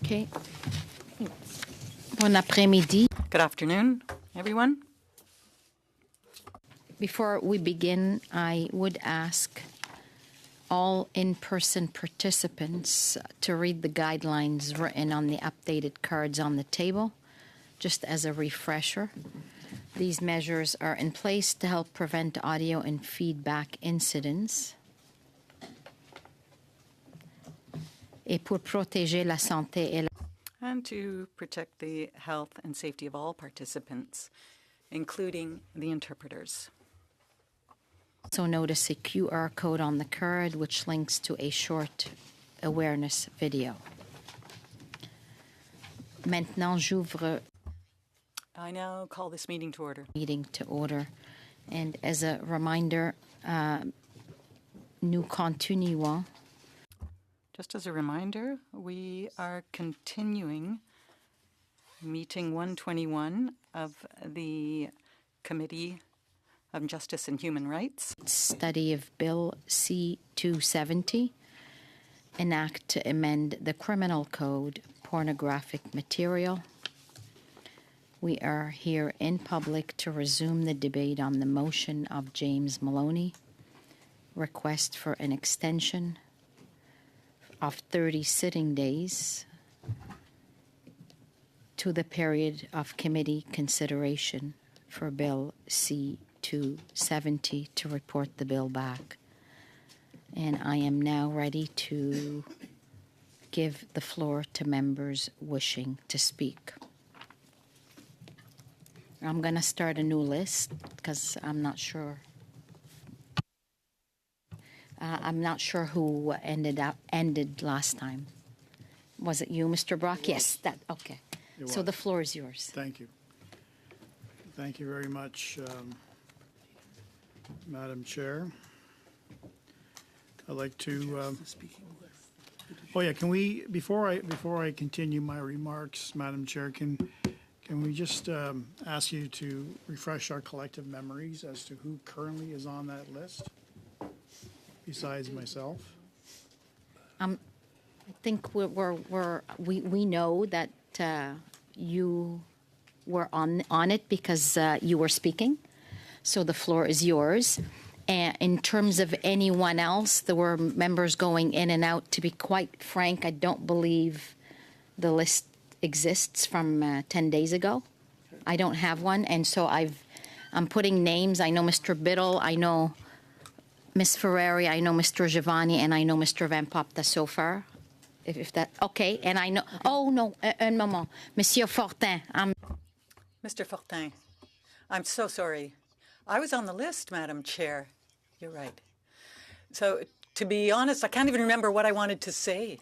Okay. Bon après-midi. Good afternoon, everyone. Before we begin, I would ask all in-person participants to read the guidelines written on the updated cards on the table, just as a refresher. These measures are in place to help prevent audio and feedback incidents et pour protéger la santé et la And to protect the health and safety of all participants, including the interpreters. Also notice a QR code on the card which links to a short awareness video. Maintenant, j'ouvre I now call this meeting to order. meeting to order. And as a reminder, nous continuons. Just as a reminder, we are continuing meeting 121 of the Committee of Justice and Human Rights. Study of Bill C-270, an act to amend the Criminal Code, pornographic material. We are here in public to resume the debate on the motion of James Maloney, request for an extension of 30 sitting days to the period of committee consideration for Bill C-270 to report the bill back. And I am now ready to give the floor to members wishing to speak. I'm going to start a new list because I'm not sure. I'm not sure who ended last time. Was it you, Mr. Brock? Yes, okay. So the floor is yours. Thank you. Thank you very much, Madam Chair. I'd like to. Oh yeah, can we before I continue my remarks, Madam Chair, can we just ask you to refresh our collective memories as to who currently is on that list? Besides myself, I think we know that you were on it because you were speaking. So the floor is yours. And in terms of anyone else, there were members going in and out. To be quite frank, I don't believe the list exists from 10 days ago. I don't have one, and so I'm putting names. I know Mr. Biddle. I know Ms. Ferrari, I know Mr. Giovanni, and I know Mr. Van Popta so far. If that, okay, and I know, oh no, un moment. Monsieur Fortin. Mr. Fortin, I'm so sorry. I was on the list, Madam Chair. You're right. So, to be honest, I can't even remember what I wanted to say.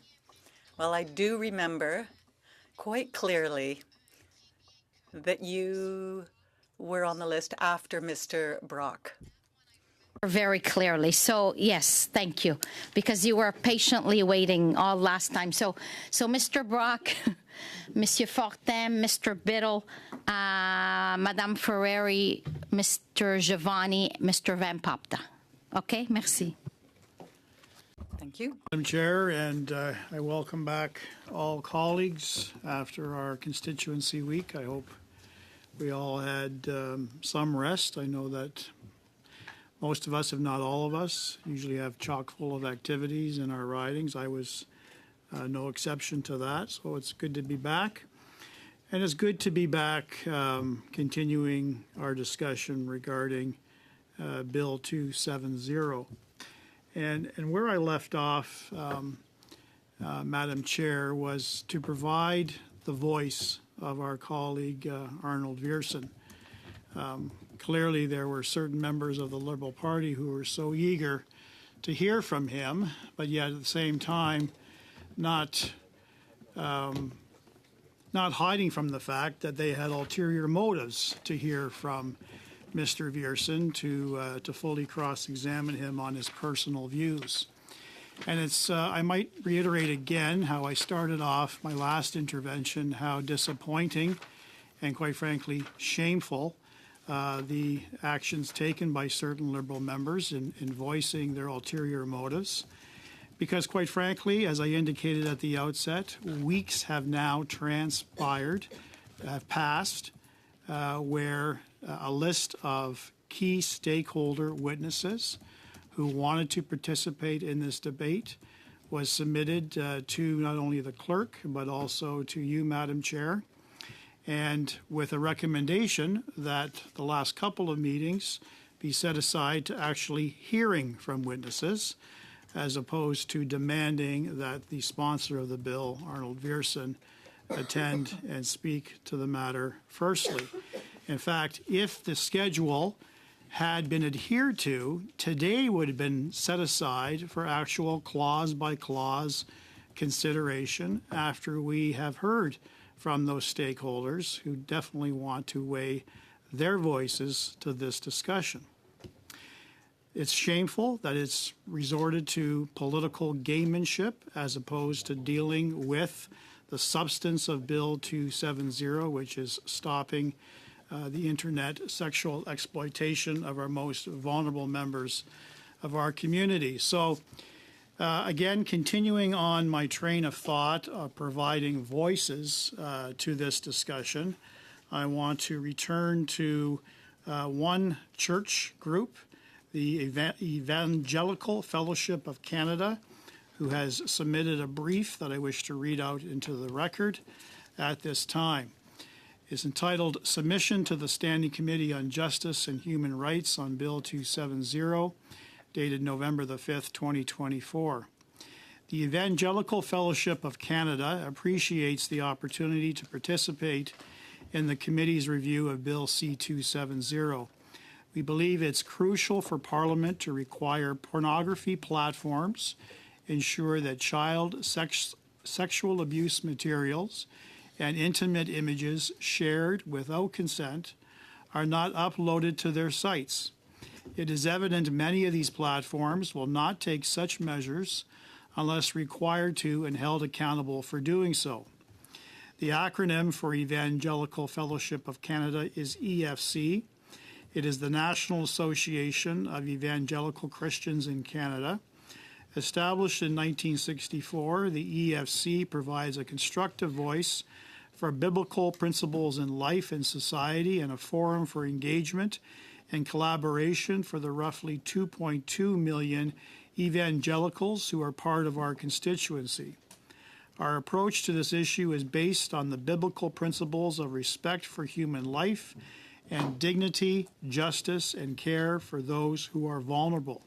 Well, I do remember quite clearly that you were on the list after Mr. Brock. Very clearly. So, yes, thank you. Because you were patiently waiting all last time. So Mr. Brock, Monsieur Fortin, Mr. Biddle, Madame Ferrari, Mr. Giovanni, Mr. Van Popta. Okay, merci. Thank you. Madam Chair, and I welcome back all colleagues after our constituency week. I hope we all had some rest. I know that most of us, if not all of us, usually have chock full of activities in our ridings. I was no exception to that, so it's good to be back. And it's good to be back continuing our discussion regarding Bill 270. And where I left off, Madam Chair, was to provide the voice of our colleague Arnold Viersen. Clearly, there were certain members of the Liberal Party who were so eager to hear from him, but yet at the same time not hiding from the fact that they had ulterior motives to hear from Mr. Viersen to fully cross-examine him on his personal views. And it's I might reiterate again how I started off my last intervention, how disappointing and quite frankly shameful the actions taken by certain Liberal members in voicing their ulterior motives. because quite frankly, as I indicated at the outset, weeks have now transpired, have passed, where a list of key stakeholder witnesses who wanted to participate in this debate was submitted to not only the clerk, but also to you, Madam Chair, and with a recommendation that the last couple of meetings be set aside to actually hearing from witnesses, as opposed to demanding that the sponsor of the bill, Arnold Viersen, attend and speak to the matter firstly. In fact, if the schedule had been adhered to, today would have been set aside for actual clause-by-clause consideration after we have heard from those stakeholders who definitely want to weigh their voices to this discussion. It's shameful that it's resorted to political gamemanship as opposed to dealing with the substance of Bill 270, which is stopping the internet sexual exploitation of our most vulnerable members of our community. So again, continuing on my train of thought of providing voices to this discussion, I want to return to one church group, the Evangelical Fellowship of Canada, who has submitted a brief that I wish to read out into the record at this time. It's entitled Submission to the Standing Committee on Justice and Human Rights on Bill 270, dated November the 5th, 2024. The Evangelical Fellowship of Canada appreciates the opportunity to participate in the committee's review of Bill C-270. We believe it's crucial for Parliament to require pornography platforms ensure that child sexual abuse materials and intimate images shared without consent are not uploaded to their sites. It is evident many of these platforms will not take such measures unless required to and held accountable for doing so. The acronym for Evangelical Fellowship of Canada is EFC. It is the National Association of Evangelical Christians in Canada. Established in 1964, the EFC provides a constructive voice for biblical principles in life and society and a forum for engagement and collaboration for the roughly 2.2 million evangelicals who are part of our constituency. Our approach to this issue is based on the biblical principles of respect for human life and dignity, justice, and care for those who are vulnerable.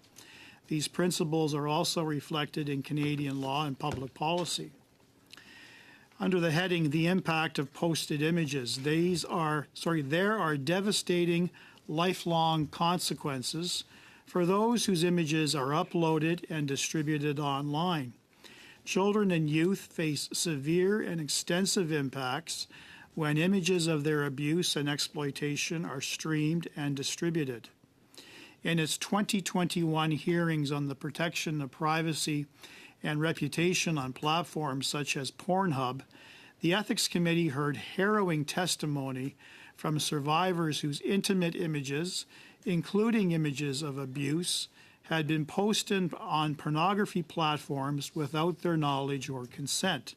These principles are also reflected in Canadian law and public policy. Under the heading, The Impact of Posted Images, there are devastating lifelong consequences for those whose images are uploaded and distributed online. Children and youth face severe and extensive impacts when images of their abuse and exploitation are streamed and distributed. In its 2021 hearings on the protection of privacy and reputation on platforms such as Pornhub, the Ethics Committee heard harrowing testimony from survivors whose intimate images, including images of abuse, had been posted on pornography platforms without their knowledge or consent.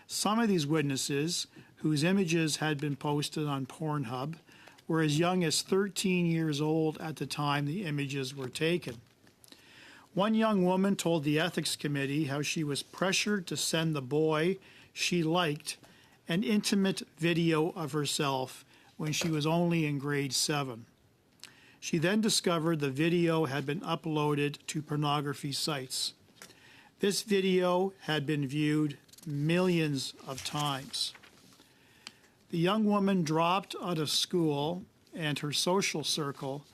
Some of these witnesses, whose images had been posted on Pornhub, were as young as 13 years old at the time the images were taken. One young woman told the Ethics Committee how she was pressured to send the boy she liked an intimate video of herself when she was only in grade 7. She then discovered the video had been uploaded to pornography sites. This video had been viewed millions of times. The young woman dropped out of school and her social circle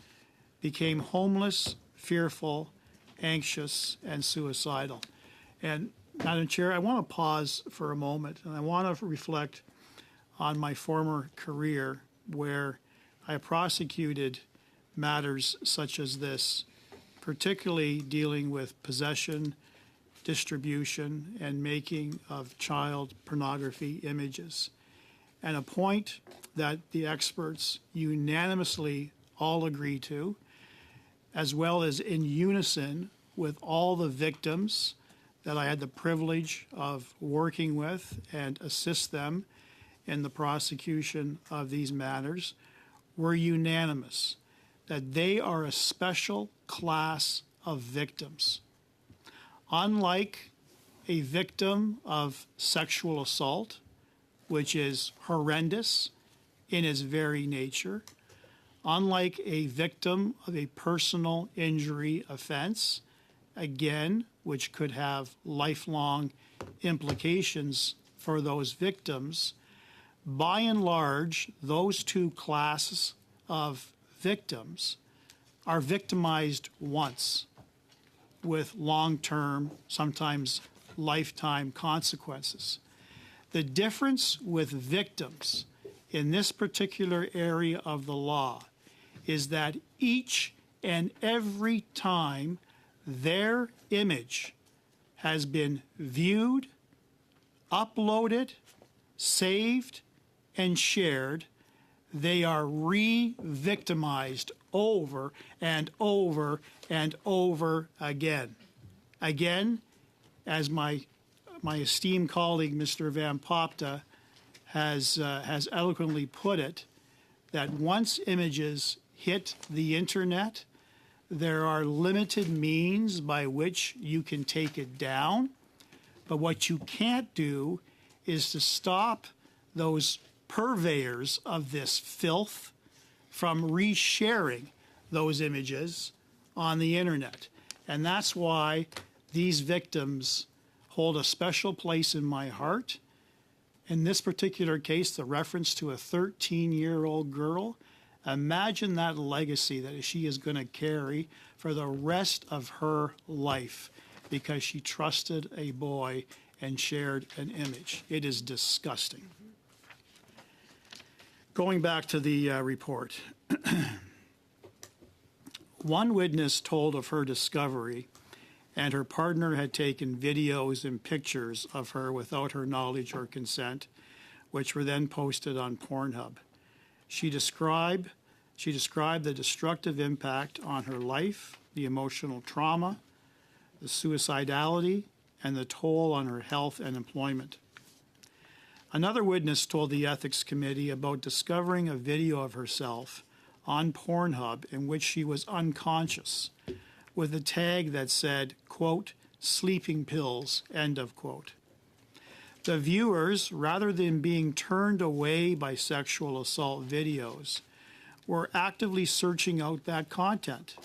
became homeless, fearful, anxious, and suicidal. And Madam Chair, I want to pause for a moment and I want to reflect on my former career where I prosecuted matters such as this, particularly dealing with possession, distribution, and making of child pornography images. And a point that the experts unanimously all agree to, as well as in unison with all the victims that I had the privilege of working with and assist them in the prosecution of these matters were unanimous that they are a special class of victims. Unlike a victim of sexual assault, which is horrendous in its very nature, unlike a victim of a personal injury offense, again, which could have lifelong implications for those victims, by and large, those two classes of victims are victimized once with long-term, sometimes lifetime consequences. The difference with victims in this particular area of the law is that each and every time their image has been viewed, uploaded, saved, and shared, they are re-victimized over and over and over again. Again, as my esteemed colleague, Mr. Van Popta, has eloquently put it, that once images hit the internet, there are limited means by which you can take it down. But what you can't do is to stop those purveyors of this filth from resharing those images on the internet. And that's why these victims hold a special place in my heart. In this particular case, the reference to a 13-year-old girl, imagine that legacy that she is going to carry for the rest of her life because she trusted a boy and shared an image. It is disgusting. Going back to the report, one witness told of her discovery, and her partner had taken videos and pictures of her without her knowledge or consent, which were then posted on Pornhub. She described the destructive impact on her life, the emotional trauma, the suicidality, and the toll on her health and employment. Another witness told the Ethics Committee about discovering a video of herself on Pornhub in which she was unconscious, with a tag that said, quote, sleeping pills, end of quote. The viewers, rather than being turned away by sexual assault videos, were actively searching out that content.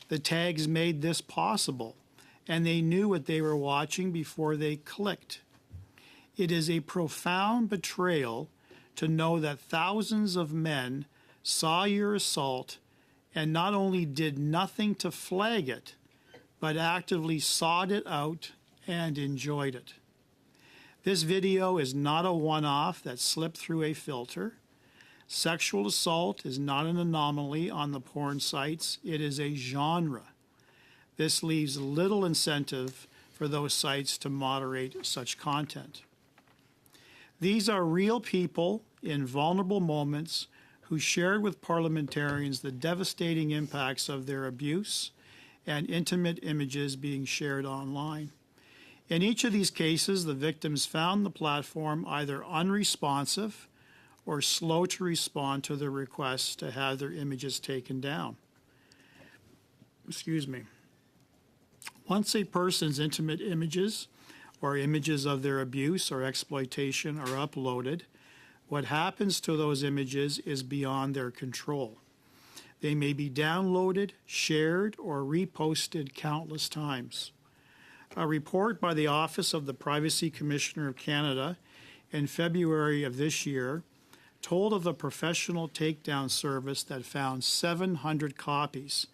The tags made this possible, and they knew what they were watching before they clicked. It is a profound betrayal to know that thousands of men saw your assault and not only did nothing to flag it, but actively sought it out and enjoyed it. This video is not a one-off that slipped through a filter. Sexual assault is not an anomaly on the porn sites. It is a genre. This leaves little incentive for those sites to moderate such content. These are real people in vulnerable moments who shared with parliamentarians the devastating impacts of their abuse and intimate images being shared online. In each of these cases, the victims found the platform either unresponsive or slow to respond to the requests to have their images taken down. Excuse me. Once a person's intimate images or images of their abuse or exploitation are uploaded, what happens to those images is beyond their control. They may be downloaded, shared, or reposted countless times. A report by the Office of the Privacy Commissioner of Canada in February of this year told of a professional takedown service that found 700 copies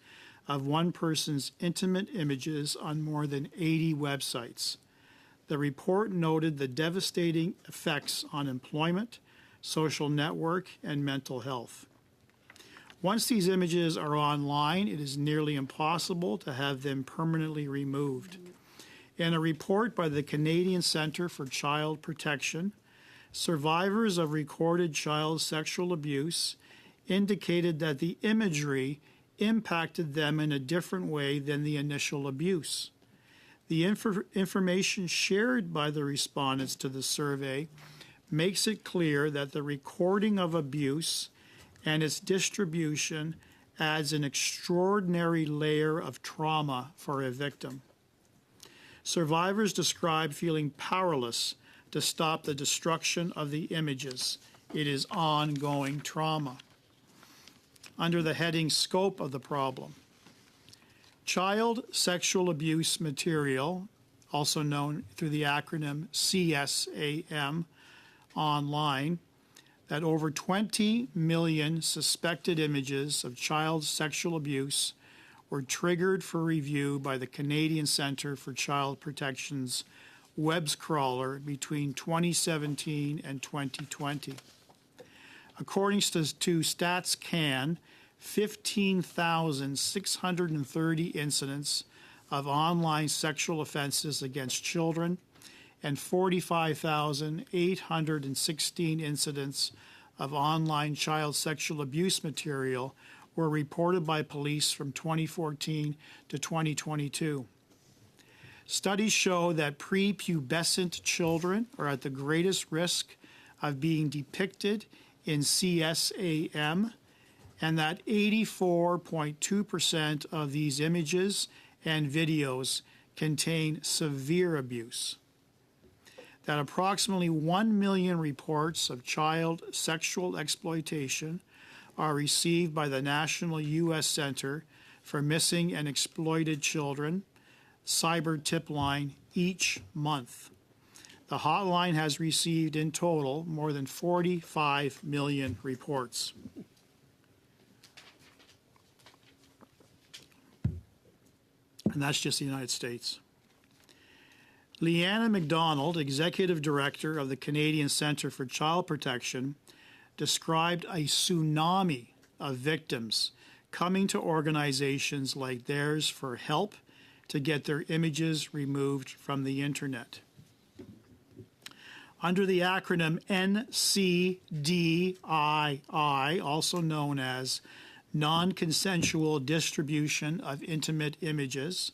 of one person's intimate images on more than 80 websites. The report noted the devastating effects on employment, social network, and mental health. Once these images are online, it is nearly impossible to have them permanently removed. In a report by the Canadian Centre for Child Protection, survivors of recorded child sexual abuse indicated that the imagery impacted them in a different way than the initial abuse. The information shared by the respondents to the survey makes it clear that the recording of abuse and its distribution adds an extraordinary layer of trauma for a victim. Survivors describe feeling powerless to stop the destruction of the images. It is ongoing trauma. Under the heading Scope of the Problem, child sexual abuse material, also known through the acronym CSAM, online, that over 20 million suspected images of child sexual abuse were triggered for review by the Canadian Centre for Child Protection's web crawler between 2017 and 2020. According to StatsCan, 15,630 incidents of online sexual offenses against children and 45,816 incidents of online child sexual abuse material were reported by police from 2014 to 2022. Studies show that prepubescent children are at the greatest risk of being depicted in CSAM, and that 84.2% of these images and videos contain severe abuse. That approximately 1 million reports of child sexual exploitation are received by the National U.S. Center for Missing and Exploited Children cyber tip line each month. The hotline has received in total more than 45 million reports. And that's just the United States. Leanna MacDonald, Executive Director of the Canadian Centre for Child Protection, described a tsunami of victims coming to organizations like theirs for help to get their images removed from the internet. Under the acronym NCDII, also known as Non-Consensual Distribution of Intimate Images,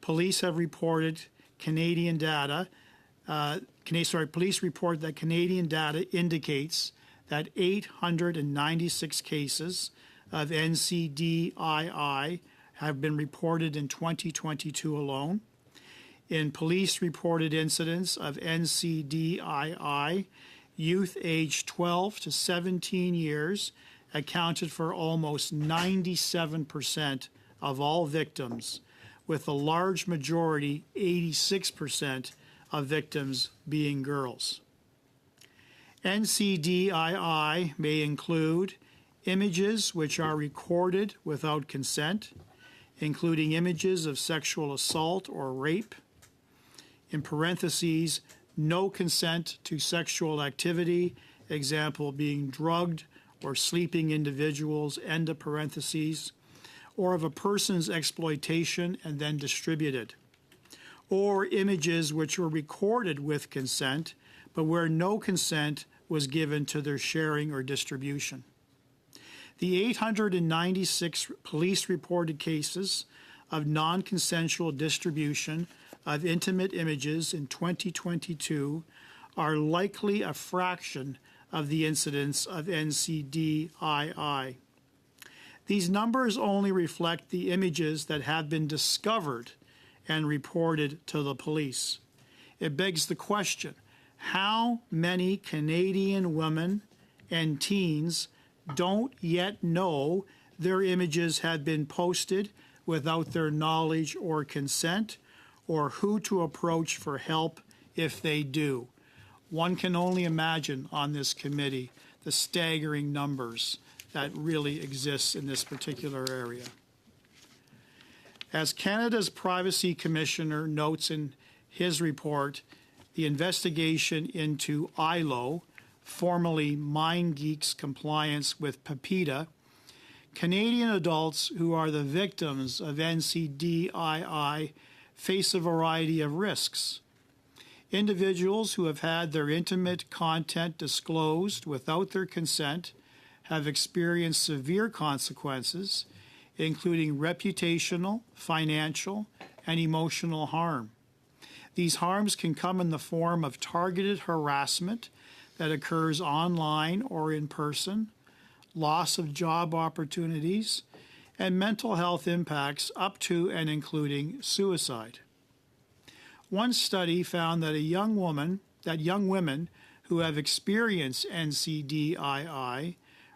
police have reported Canadian data. Police report that Canadian data indicates that 896 cases of NCDII have been reported in 2022 alone. In police-reported incidents of NCDII, youth aged 12 to 17 years accounted for almost 97% of all victims, with a large majority, 86%, of victims being girls. NCDII may include images which are recorded without consent, including images of sexual assault or rape, in parentheses, no consent to sexual activity, example being drugged or sleeping individuals, end of parentheses, or of a person's exploitation and then distributed, or images which were recorded with consent, but where no consent was given to their sharing or distribution. The 896 police-reported cases of non-consensual distribution of intimate images in 2022 are likely a fraction of the incidence of NCDII. These numbers only reflect the images that have been discovered and reported to the police. It begs the question, how many Canadian women and teens don't yet know their images have been posted without their knowledge or consent, or who to approach for help if they do? One can only imagine on this committee the staggering numbers that really exists in this particular area. As Canada's Privacy Commissioner notes in his report, the investigation into ILO, formerly MindGeek's compliance with PIPEDA, Canadian adults who are the victims of NCDII face a variety of risks. Individuals who have had their intimate content disclosed without their consent have experienced severe consequences, including reputational, financial, and emotional harm. These harms can come in the form of targeted harassment that occurs online or in person, loss of job opportunities, and mental health impacts up to and including suicide. One study found that young women who have experienced NCDII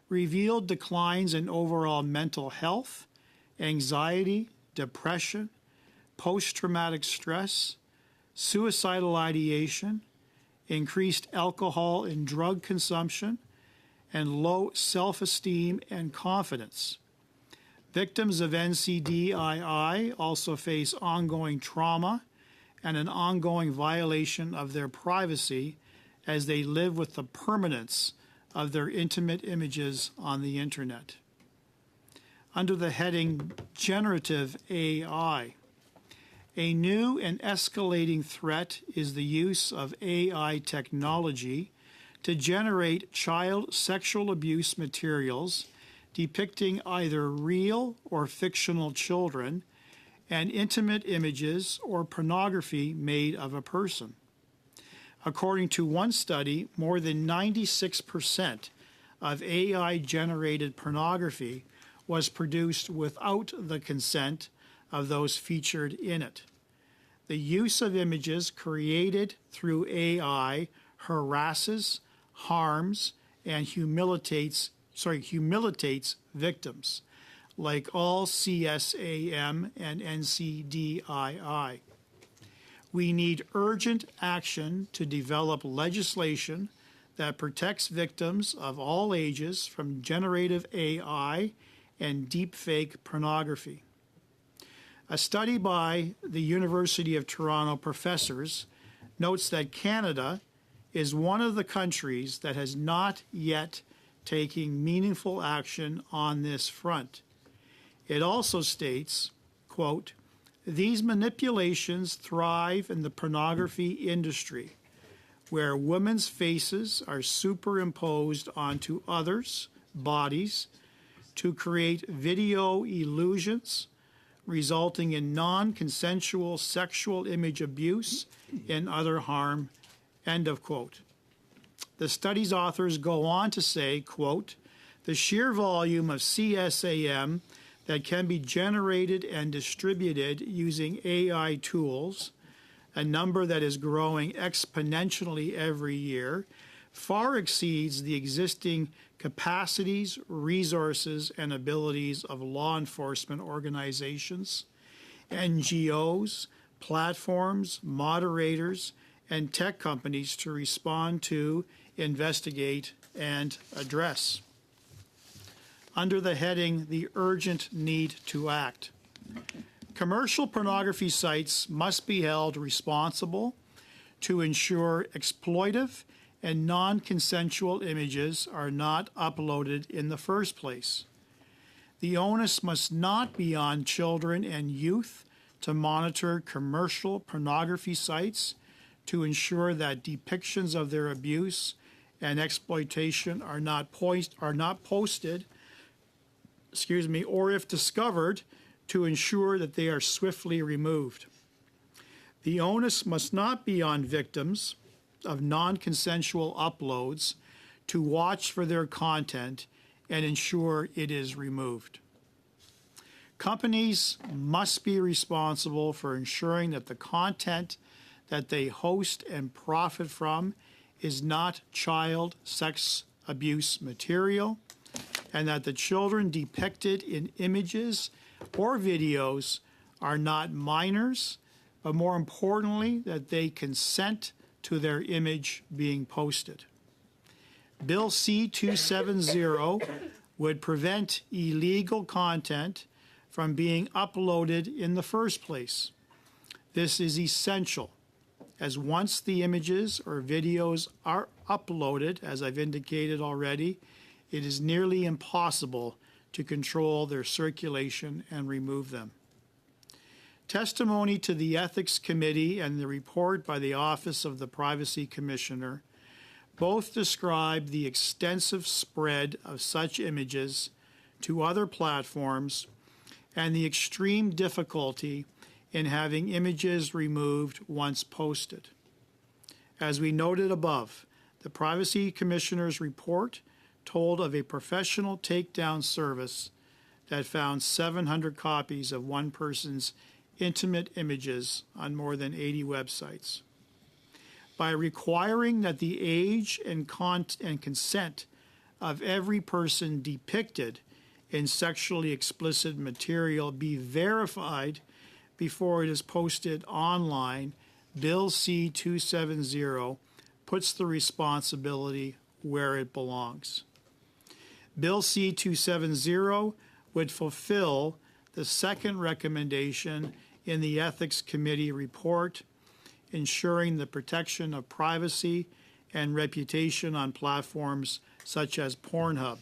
revealed declines in overall mental health, anxiety, depression, post-traumatic stress, suicidal ideation, increased alcohol and drug consumption, and low self-esteem and confidence. Victims of NCDII also face ongoing trauma and an ongoing violation of their privacy as they live with the permanence of their intimate images on the internet. Under the heading Generative AI, a new and escalating threat is the use of AI technology to generate child sexual abuse materials depicting either real or fictional children and intimate images or pornography made of a person. According to one study, more than 96% of AI-generated pornography was produced without the consent of those featured in it. The use of images created through AI harasses, harms, and humiliates victims, like all CSAM and NCDII. We need urgent action to develop legislation that protects victims of all ages from generative AI and deepfake pornography. A study by the University of Toronto professors notes that Canada is one of the countries that has not yet taken meaningful action on this front. It also states, quote, "These manipulations thrive in the pornography industry, where women's faces are superimposed onto others' bodies to create video illusions, resulting in non-consensual sexual image abuse and other harm," end of quote. The study's authors go on to say, quote, "The sheer volume of CSAM that can be generated and distributed using AI tools, a number that is growing exponentially every year, far exceeds the existing capacities, resources, and abilities of law enforcement organizations, NGOs, platforms, moderators, and tech companies to respond to, investigate, and address." Under the heading, The Urgent Need to Act, commercial pornography sites must be held responsible to ensure exploitive and non-consensual images are not uploaded in the first place. The onus must not be on children and youth to monitor commercial pornography sites to ensure that depictions of their abuse and exploitation are not posted, or if discovered, to ensure that they are swiftly removed. The onus must not be on victims of non-consensual uploads to watch for their content and ensure it is removed. Companies must be responsible for ensuring that the content that they host and profit from is not child sex abuse material, and that the children depicted in images or videos are not minors, but more importantly, that they consent to their image being posted. Bill C-270 would prevent illegal content from being uploaded in the first place. This is essential, as once the images or videos are uploaded, as I've indicated already, it is nearly impossible to control their circulation and remove them. Testimony to the Ethics Committee and the report by the Office of the Privacy Commissioner both describe the extensive spread of such images to other platforms and the extreme difficulty in having images removed once posted. As we noted above, the Privacy Commissioner's report told of a professional takedown service that found 700 copies of one person's intimate images on more than 80 websites. By requiring that the age and consent of every person depicted in sexually explicit material be verified before it is posted online, Bill C-270 puts the responsibility where it belongs. Bill C-270 would fulfill the second recommendation in the Ethics Committee report, ensuring the protection of privacy and reputation on platforms such as Pornhub.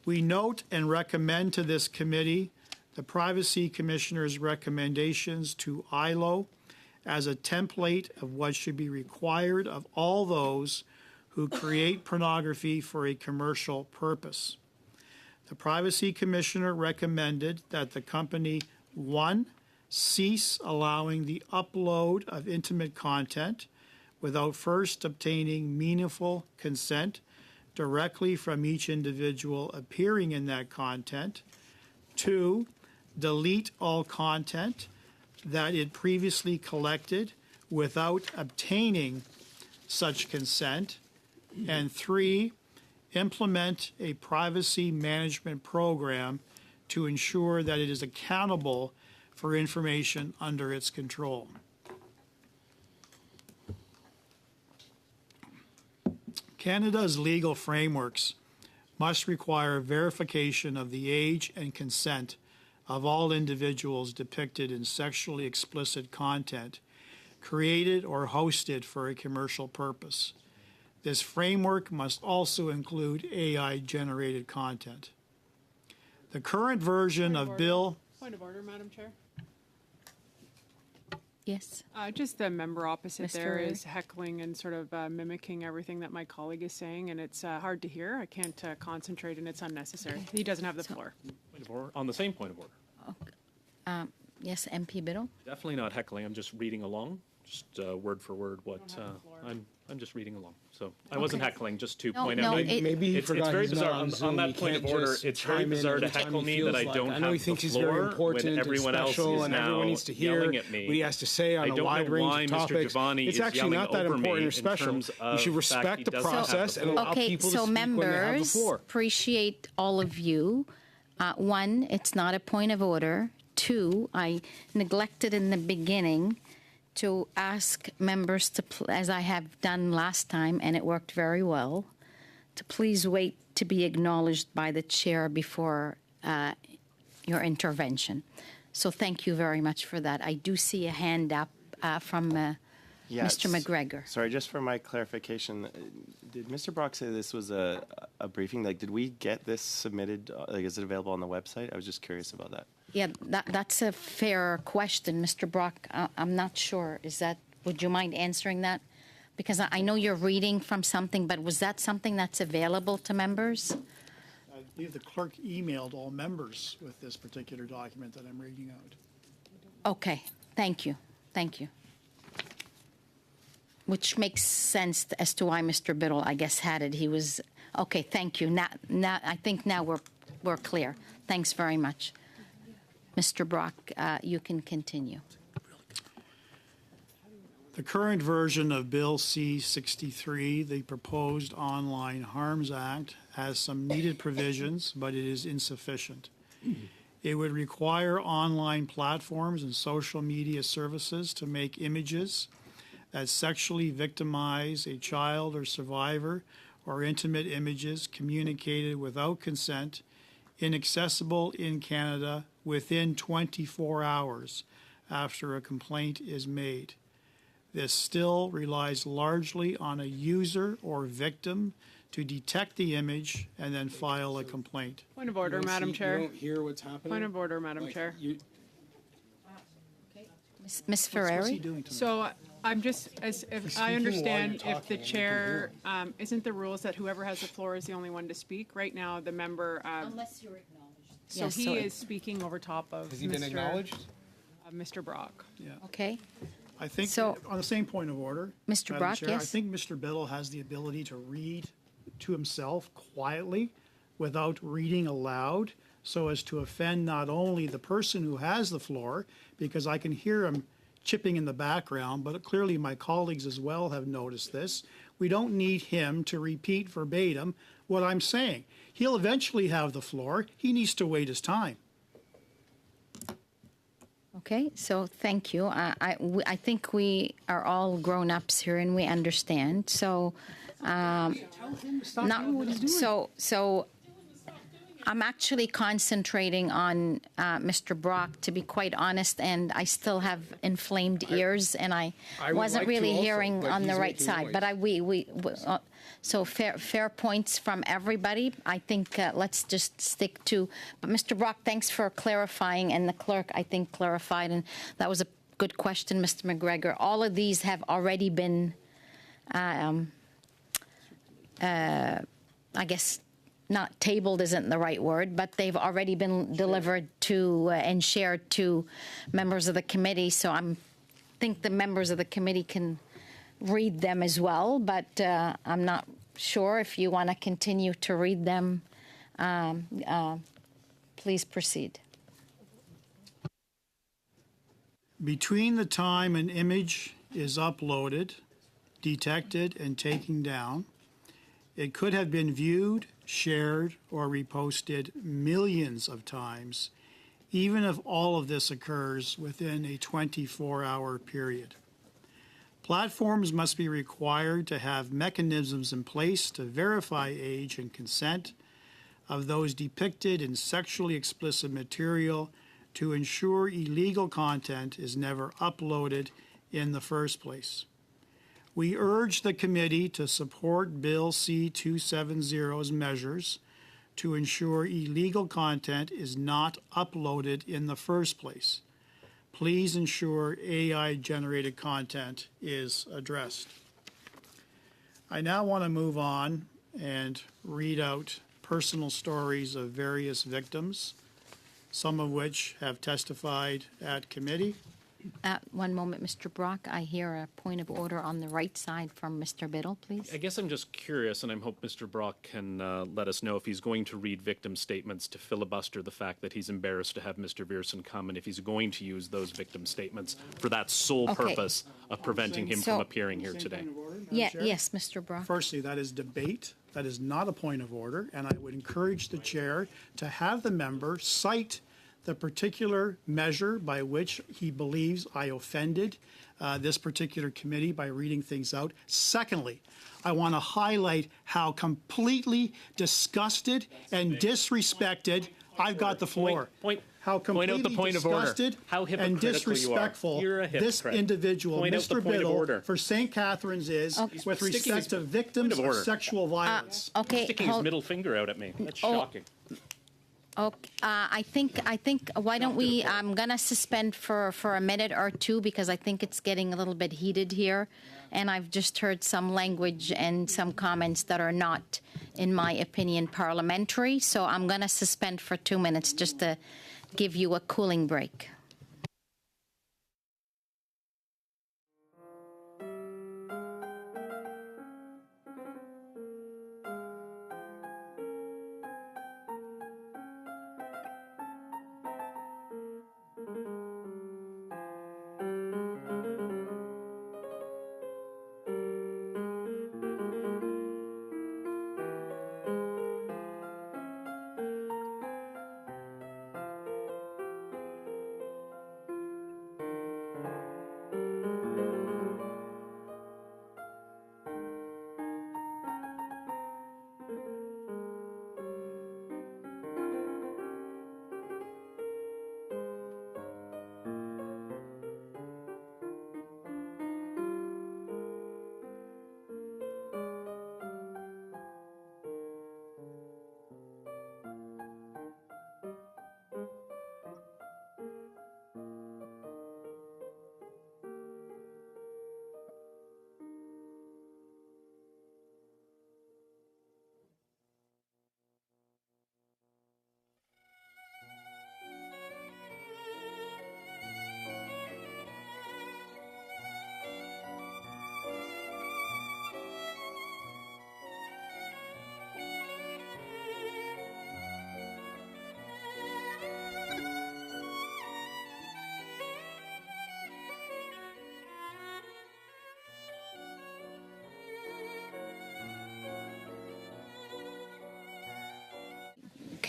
We note and recommend to this committee the Privacy Commissioner's recommendations to ILO as a template of what should be required of all those who create pornography for a commercial purpose. The Privacy Commissioner recommended that the company, 1, cease allowing the upload of intimate content without first obtaining meaningful consent directly from each individual appearing in that content. 2, delete all content that it previously collected without obtaining such consent. And 3, implement a privacy management program to ensure that it is accountable for information under its control. Canada's legal frameworks must require verification of the age and consent of all individuals depicted in sexually explicit content created or hosted for a commercial purpose. This framework must also include AI-generated content. The current version of Bill... Point of order, Madam Chair. Yes. Just the member opposite Ms. there Ferrari. is heckling and sort of mimicking everything that my colleague is saying, and it's hard to hear. I can't concentrate, and it's unnecessary. He doesn't have the floor. Point of order, on the same point of order. Yes, MP Biddle. Definitely not heckling. I'm just reading along, just word for word what don't have the floor. I'm just reading along. So I wasn't Okay. heckling, just to No, point no, out. it- Maybe he It's forgot very he's bizarre. not on Zoom. On that He point can't of order, just it's very chime in bizarre to every time heckle he me that I feels don't like. have I know he the thinks he's floor very important when and everyone else special, is and now everyone needs to hear yelling at me. what he has to say on I a don't wide know range why of Mr. topics. Giovanni It's is actually yelling not that over me important or in special. terms You of should the fact respect he the doesn't have the process and floor. allow Okay, people to so speak when they have the members, floor. appreciate all of you. One, it's not a point of order. Two, I neglected in the beginning to ask members to, as I have done last time, and it worked very well, to please wait to be acknowledged by the chair before your intervention. So thank you very much for that. I do see a hand up from Yes. Mr. McGregor. Sorry, just for my clarification, did Mr. Brock say this was a briefing? Like, did we get this submitted? Like, is it available on the website? I was just curious about that. Yeah, that's a fair question, Mr. Brock. I'm not sure. Would you mind answering that? Because I know you're reading from something, but was that something that's available to members? I believe the clerk emailed all members with this particular document that I'm reading out. Okay, thank you. Thank you. Which makes sense as to why Mr. Biddle, I guess, had it. He was, okay, thank you. Now, I think now we're clear. Thanks very much. Mr. Brock, you can continue. The current version of Bill C-63, the proposed Online Harms Act, has some needed provisions, but it is insufficient. It would require online platforms and social media services to make images that sexually victimize a child or survivor, or intimate images communicated without consent, inaccessible in Canada within 24 hours after a complaint is made. This still relies largely on a user or victim to detect the image and then file a complaint. Point of order, You don't Madam see- Chair. You don't hear what's happening. Point of order, Madam Like, Chair. Ms. What's he Ferrari? doing to me? So I'm just, as if He's I speaking while understand, you're if the talking, chair, isn't the rules that whoever has the floor is the only one to speak? Right now, the member, Unless you're acknowledged. so he is speaking over top of Mr. Has he been acknowledged? Mr. Brock. Yeah. Okay? I think, So- on the same point of order. Mr. Madam Brock, Chair, I yes? think Mr. Biddle has the ability to read to himself quietly without reading aloud so as to offend not only the person who has the floor, because I can hear him chipping in the background, but clearly my colleagues as well have noticed this. We don't need him to repeat verbatim what I'm saying. He'll eventually have the floor. He needs to wait his time. Okay, so thank you. I think we are all grown-ups here and we understand. So, Stop doing what he's doing. so I'm actually concentrating on Mr. Brock, to be quite honest, and I still have inflamed ears, and I I would wasn't like to really also, hearing but on the he's right making side. noise. But so fair points from everybody. I think let's just stick to. But Mr. Brock, thanks for clarifying, and the clerk I think clarified, and that was a good question, Mr. McGregor. All of these have already been, I guess. Not tabled isn't the right word, but they've already been delivered to and shared to members of the committee. So I think the members of the committee can read them as well, but I'm not sure if you want to continue to read them. Please proceed. Between the time an image is uploaded, detected, and taken down, it could have been viewed, shared, or reposted millions of times, even if all of this occurs within a 24-hour period. Platforms must be required to have mechanisms in place to verify age and consent of those depicted in sexually explicit material to ensure illegal content is never uploaded in the first place. We urge the committee to support Bill C-270's measures to ensure illegal content is not uploaded in the first place. Please ensure AI-generated content is addressed. I now want to move on and read out personal stories of various victims, some of which have testified at committee. One moment, Mr. Brock. I hear a point of order on the right side from Mr. Biddle, please. I guess I'm just curious, and I hope Mr. Brock can let us know if he's going to read victim statements to filibuster the fact that he's embarrassed to have Mr. Vierson come, and if he's going to use those victim statements for that sole Okay. purpose of preventing him So- from appearing here today. Yes, Mr. Brock. Firstly, that is debate. That is not a point of order, and I would encourage the chair to have the member cite the particular measure by which he believes I offended this particular committee by reading things out. Secondly, I want to highlight how completely disgusted and disrespected I've got the floor. How Point out the completely point of order. disgusted How and hypocritical you are. disrespectful You're a this hypocrite. individual, Point out the Mr. point of Biddle, order. for St. Catharines is with sticking his respect to point victims of of order. sexual violence. Okay, Sticking his hold- middle finger out at me. That's Oh. shocking. Okay, I think, why don't we, I'm going to suspend for a minute or two because I think it's getting a little bit heated here. And I've just heard some language and some comments that are not, in my opinion, parliamentary. So I'm going to suspend for 2 minutes just to give you a cooling break.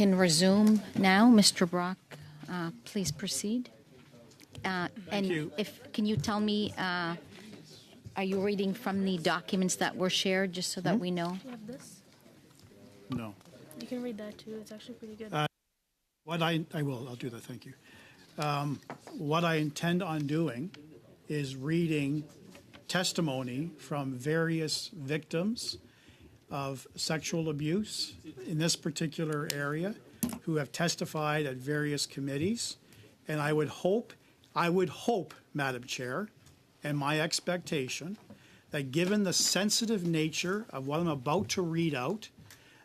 can resume now. Mr. Brock, please proceed. And you. can you tell me, are you reading from the documents that were shared, just so that we know? You have this? No. You can read that too. It's actually pretty good. What I'll do that, thank you. What I intend on doing is reading testimony from various victims of sexual abuse in this particular area who have testified at various committees. And I would hope, Madam Chair, and my expectation, that given the sensitive nature of what I'm about to read out,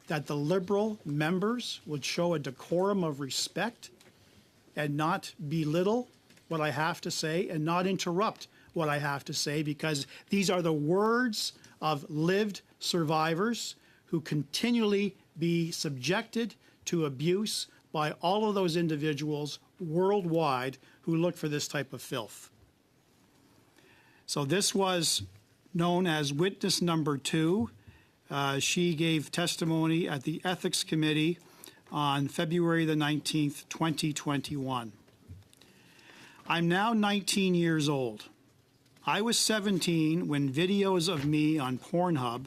that the Liberal members would show a decorum of respect and not belittle what I have to say and not interrupt what I have to say, because these are the words of lived survivors who continually be subjected to abuse by all of those individuals worldwide who look for this type of filth. So this was known as witness number 2. She gave testimony at the Ethics Committee on February the 19th, 2021. I'm now 19 years old. I was 17 when videos of me on Pornhub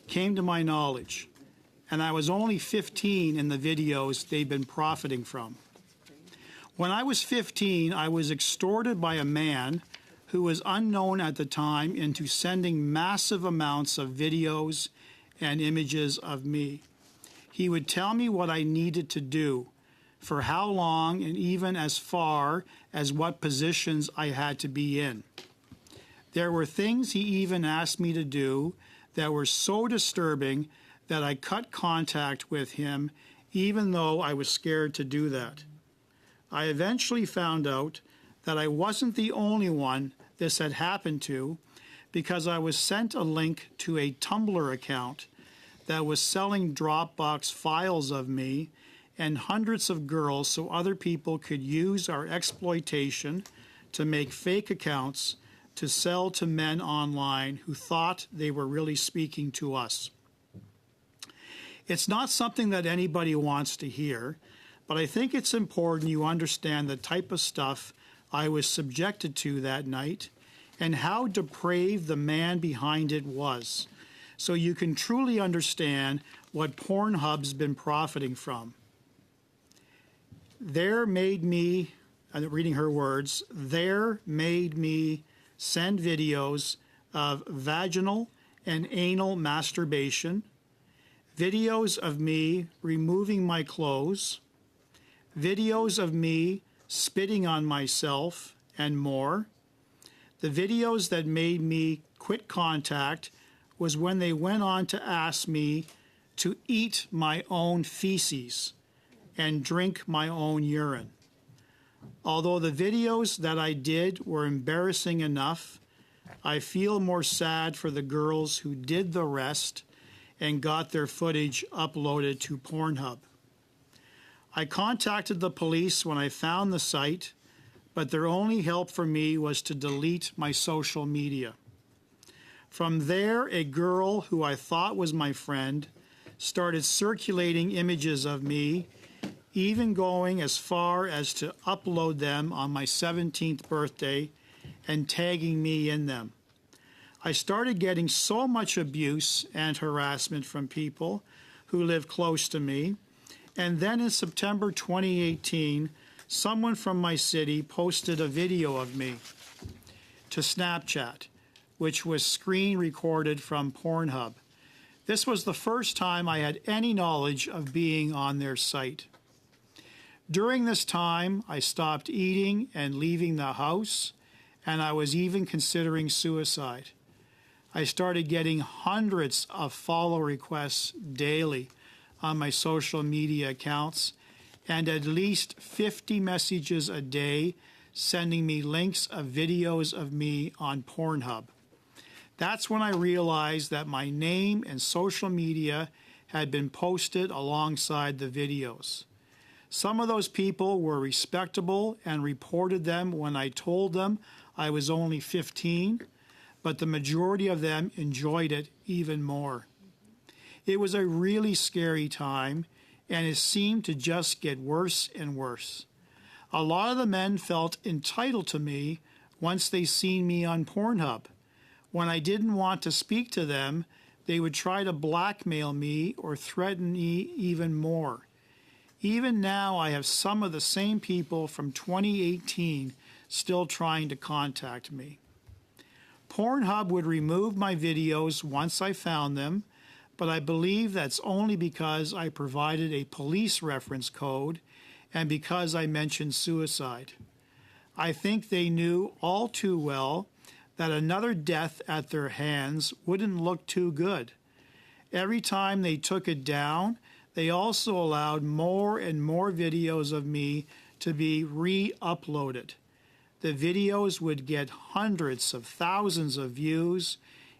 came to my knowledge, and I was only 15 in the videos they've been profiting from. When I was 15, I was extorted by a man who was unknown at the time into sending massive amounts of videos and images of me. He would tell me what I needed to do, for how long, and even as far as what positions I had to be in. There were things he even asked me to do that were so disturbing that I cut contact with him, even though I was scared to do that. I eventually found out that I wasn't the only one this had happened to, because I was sent a link to a Tumblr account that was selling Dropbox files of me and hundreds of girls so other people could use our exploitation to make fake accounts to sell to men online who thought they were really speaking to us. It's not something that anybody wants to hear, but I think it's important you understand the type of stuff I was subjected to that night and how depraved the man behind it was, so you can truly understand what Pornhub's been profiting from. There made me, I'm reading her words, there made me send videos of vaginal and anal masturbation, videos of me removing my clothes, videos of me spitting on myself, and more. The videos that made me quit contact was when they went on to ask me to eat my own feces and drink my own urine. Although the videos that I did were embarrassing enough, I feel more sad for the girls who did the rest and got their footage uploaded to Pornhub. I contacted the police when I found the site, but their only help for me was to delete my social media. From there, a girl who I thought was my friend started circulating images of me, even going as far as to upload them on my 17th birthday and tagging me in them. I started getting so much abuse and harassment from people who live close to me. And then in September 2018, someone from my city posted a video of me to Snapchat, which was screen recorded from Pornhub. This was the first time I had any knowledge of being on their site. During this time, I stopped eating and leaving the house, and I was even considering suicide. I started getting hundreds of follow requests daily on my social media accounts, and at least 50 messages a day sending me links of videos of me on Pornhub. That's when I realized that my name and social media had been posted alongside the videos. Some of those people were respectable and reported them when I told them I was only 15, but the majority of them enjoyed it even more. It was a really scary time, and it seemed to just get worse and worse. A lot of the men felt entitled to me once they seen me on Pornhub. When I didn't want to speak to them, they would try to blackmail me or threaten me even more. Even now, I have some of the same people from 2018 still trying to contact me. Pornhub would remove my videos once I found them, but I believe that's only because I provided a police reference code and because I mentioned suicide. I think they knew all too well that another death at their hands wouldn't look too good. Every time they took it down, they also allowed more and more videos of me to be re-uploaded. The videos would get hundreds of thousands of views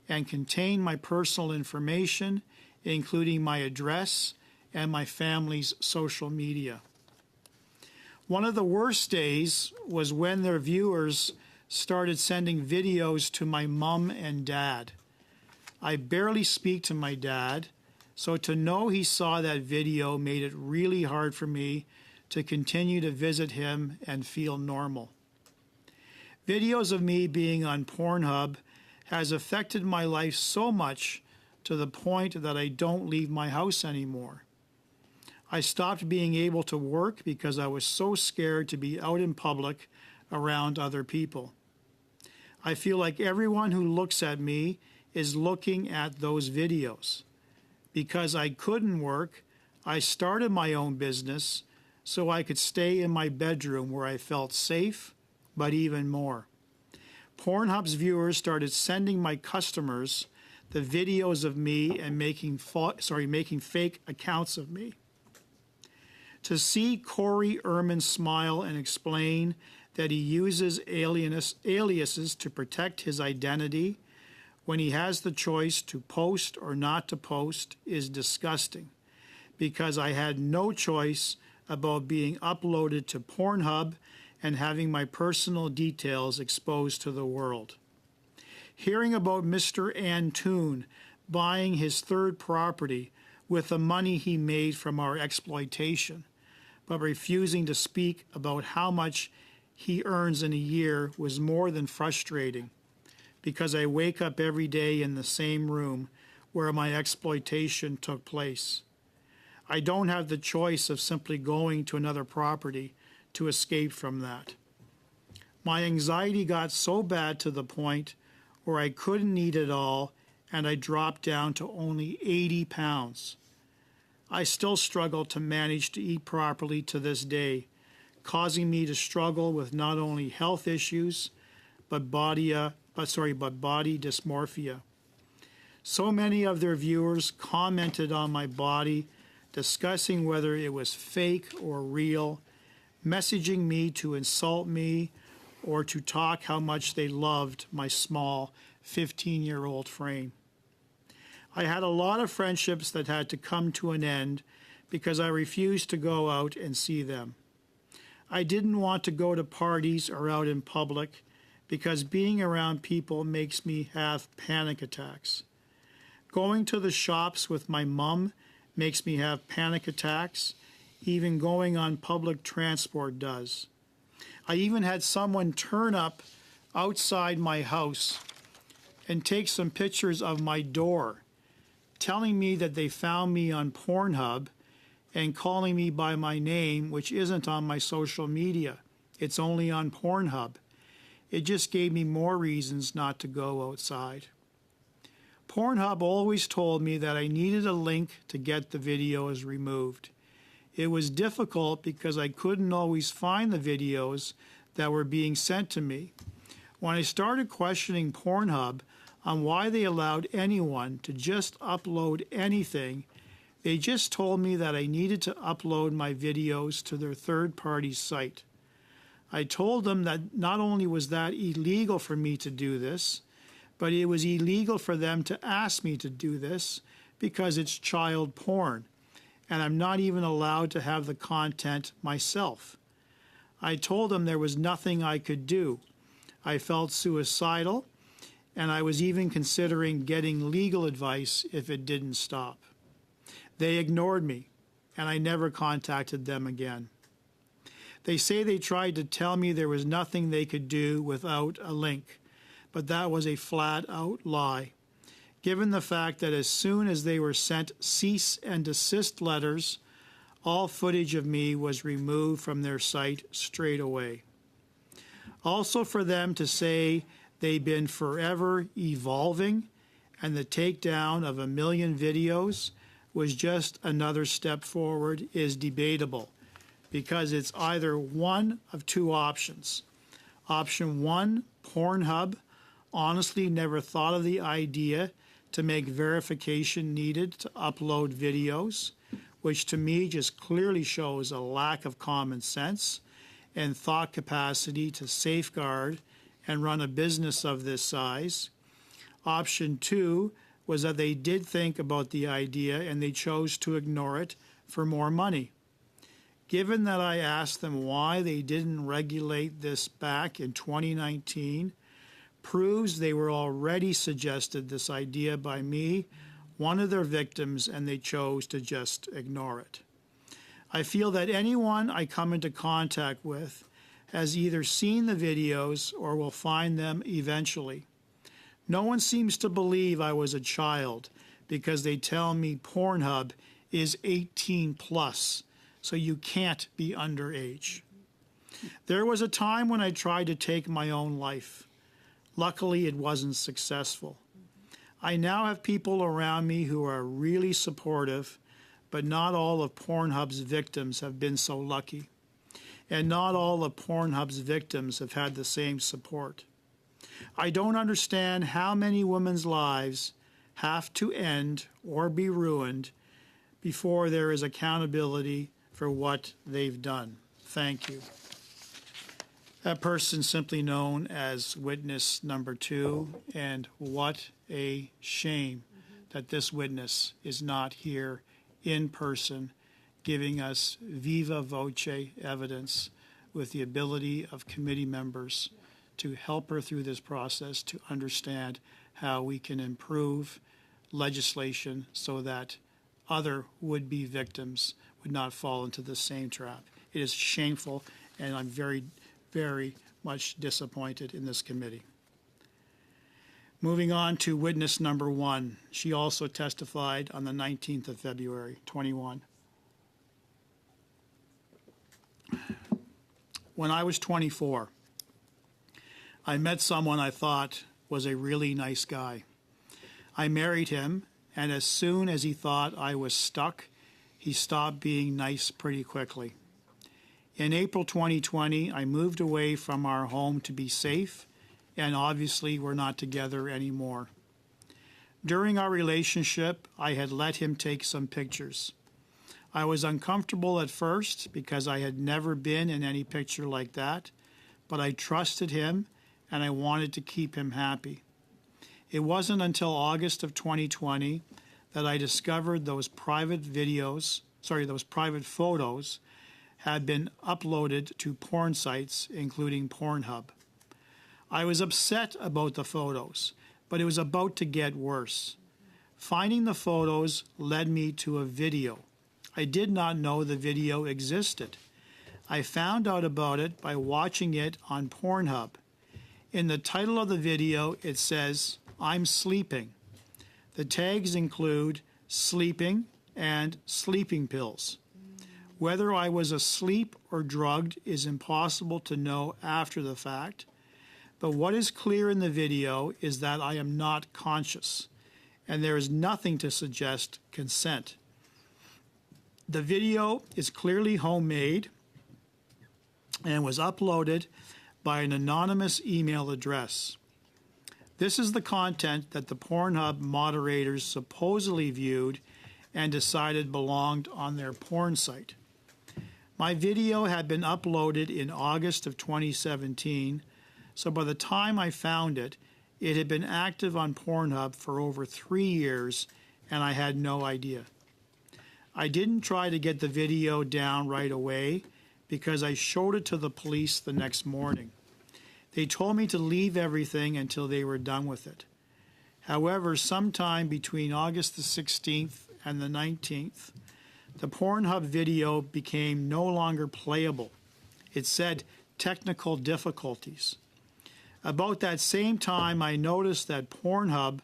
and contain my personal information, including my address and my family's social media. One of the worst days was when their viewers started sending videos to my mom and dad. I barely speak to my dad, so to know he saw that video made it really hard for me to continue to visit him and feel normal. Videos of me being on Pornhub has affected my life so much to the point that I don't leave my house anymore. I stopped being able to work because I was so scared to be out in public around other people. I feel like everyone who looks at me is looking at those videos. Because I couldn't work, I started my own business so I could stay in my bedroom where I felt safe, but even more. Pornhub's viewers started sending my customers the videos of me and making fake accounts of me. To see Corey Ehrman smile and explain that he uses aliases to protect his identity when he has the choice to post or not to post is disgusting, because I had no choice about being uploaded to Pornhub and having my personal details exposed to the world. Hearing about Mr. Antoon buying his third property with the money he made from our exploitation, but refusing to speak about how much he earns in a year was more than frustrating, because I wake up every day in the same room where my exploitation took place. I don't have the choice of simply going to another property to escape from that. My anxiety got so bad to the point where I couldn't eat at all, and I dropped down to only 80 pounds. I still struggle to manage to eat properly to this day, causing me to struggle with not only health issues, but body dysmorphia. So many of their viewers commented on my body, discussing whether it was fake or real, messaging me to insult me or to talk how much they loved my small 15-year-old frame. I had a lot of friendships that had to come to an end because I refused to go out and see them. I didn't want to go to parties or out in public because being around people makes me have panic attacks. Going to the shops with my mom makes me have panic attacks. Even going on public transport does. I even had someone turn up outside my house and take some pictures of my door, telling me that they found me on Pornhub and calling me by my name, which isn't on my social media. It's only on Pornhub. It just gave me more reasons not to go outside. Pornhub always told me that I needed a link to get the videos removed. It was difficult because I couldn't always find the videos that were being sent to me. When I started questioning Pornhub on why they allowed anyone to just upload anything, they just told me that I needed to upload my videos to their third-party site. I told them that not only was that illegal for me to do this, but it was illegal for them to ask me to do this because it's child porn, and I'm not even allowed to have the content myself. I told them there was nothing I could do. I felt suicidal, and I was even considering getting legal advice if it didn't stop. They ignored me. and I never contacted them again. They say they tried to tell me there was nothing they could do without a link, but that was a flat-out lie, given the fact that as soon as they were sent cease and desist letters, all footage of me was removed from their site straight away. Also, for them to say they've been forever evolving and the takedown of 1 million videos was just another step forward is debatable, because it's either one of two options. Option one, Pornhub honestly never thought of the idea to make verification needed to upload videos, which to me just clearly shows a lack of common sense and thought capacity to safeguard and run a business of this size. Option two was that they did think about the idea and they chose to ignore it for more money. Given that I asked them why they didn't regulate this back in 2019, proves they were already suggested this idea by me, one of their victims, and they chose to just ignore it. I feel that anyone I come into contact with has either seen the videos or will find them eventually. No one seems to believe I was a child because they tell me Pornhub is 18 plus, so you can't be underage. There was a time when I tried to take my own life. Luckily, it wasn't successful. I now have people around me who are really supportive, but not all of Pornhub's victims have been so lucky. And not all of Pornhub's victims have had the same support. I don't understand how many women's lives have to end or be ruined before there is accountability for what they've done. Thank you. That person simply known as witness number 2, and what a shame that this witness is not here in person giving us viva voce evidence with the ability of committee members to help her through this process to understand how we can improve legislation so that other would-be victims would not fall into the same trap. It is shameful, and I'm very, very much disappointed in this committee. Moving on to witness number 1. She also testified on the 19th of February, 21. When I was 24, I met someone I thought was a really nice guy. I married him, and as soon as he thought I was stuck, he stopped being nice pretty quickly. In April 2020, I moved away from our home to be safe, and obviously we're not together anymore. During our relationship, I had let him take some pictures. I was uncomfortable at first because I had never been in any picture like that, but I trusted him and I wanted to keep him happy. It wasn't until August of 2020 that I discovered those private photos had been uploaded to porn sites, including Pornhub. I was upset about the photos, but it was about to get worse. Finding the photos led me to a video. I did not know the video existed. I found out about it by watching it on Pornhub. In the title of the video, it says, "I'm sleeping." The tags include sleeping and sleeping pills. Whether I was asleep or drugged is impossible to know after the fact, but what is clear in the video is that I am not conscious, and there is nothing to suggest consent. The video is clearly homemade and was uploaded by an anonymous email address. This is the content that the Pornhub moderators supposedly viewed and decided belonged on their porn site. My video had been uploaded in August of 2017, so by the time I found it, it had been active on Pornhub for over 3 years, and I had no idea. I didn't try to get the video down right away because I showed it to the police the next morning. They told me to leave everything until they were done with it. However, sometime between August the 16th and the 19th, the Pornhub video became no longer playable. It said technical difficulties. About that same time, I noticed that Pornhub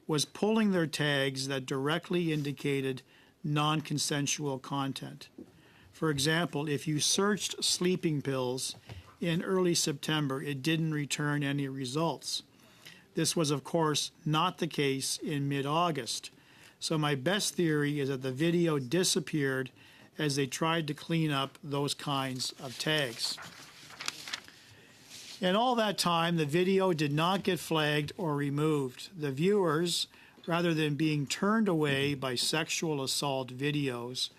was pulling their tags that directly indicated non-consensual content. For example, if you searched sleeping pills in early September, it didn't return any results. This was, of course, not the case in mid-August. So my best theory is that the video disappeared as they tried to clean up those kinds of tags. In all that time, the video did not get flagged or removed. The viewers, rather than being turned away by sexual assault videos,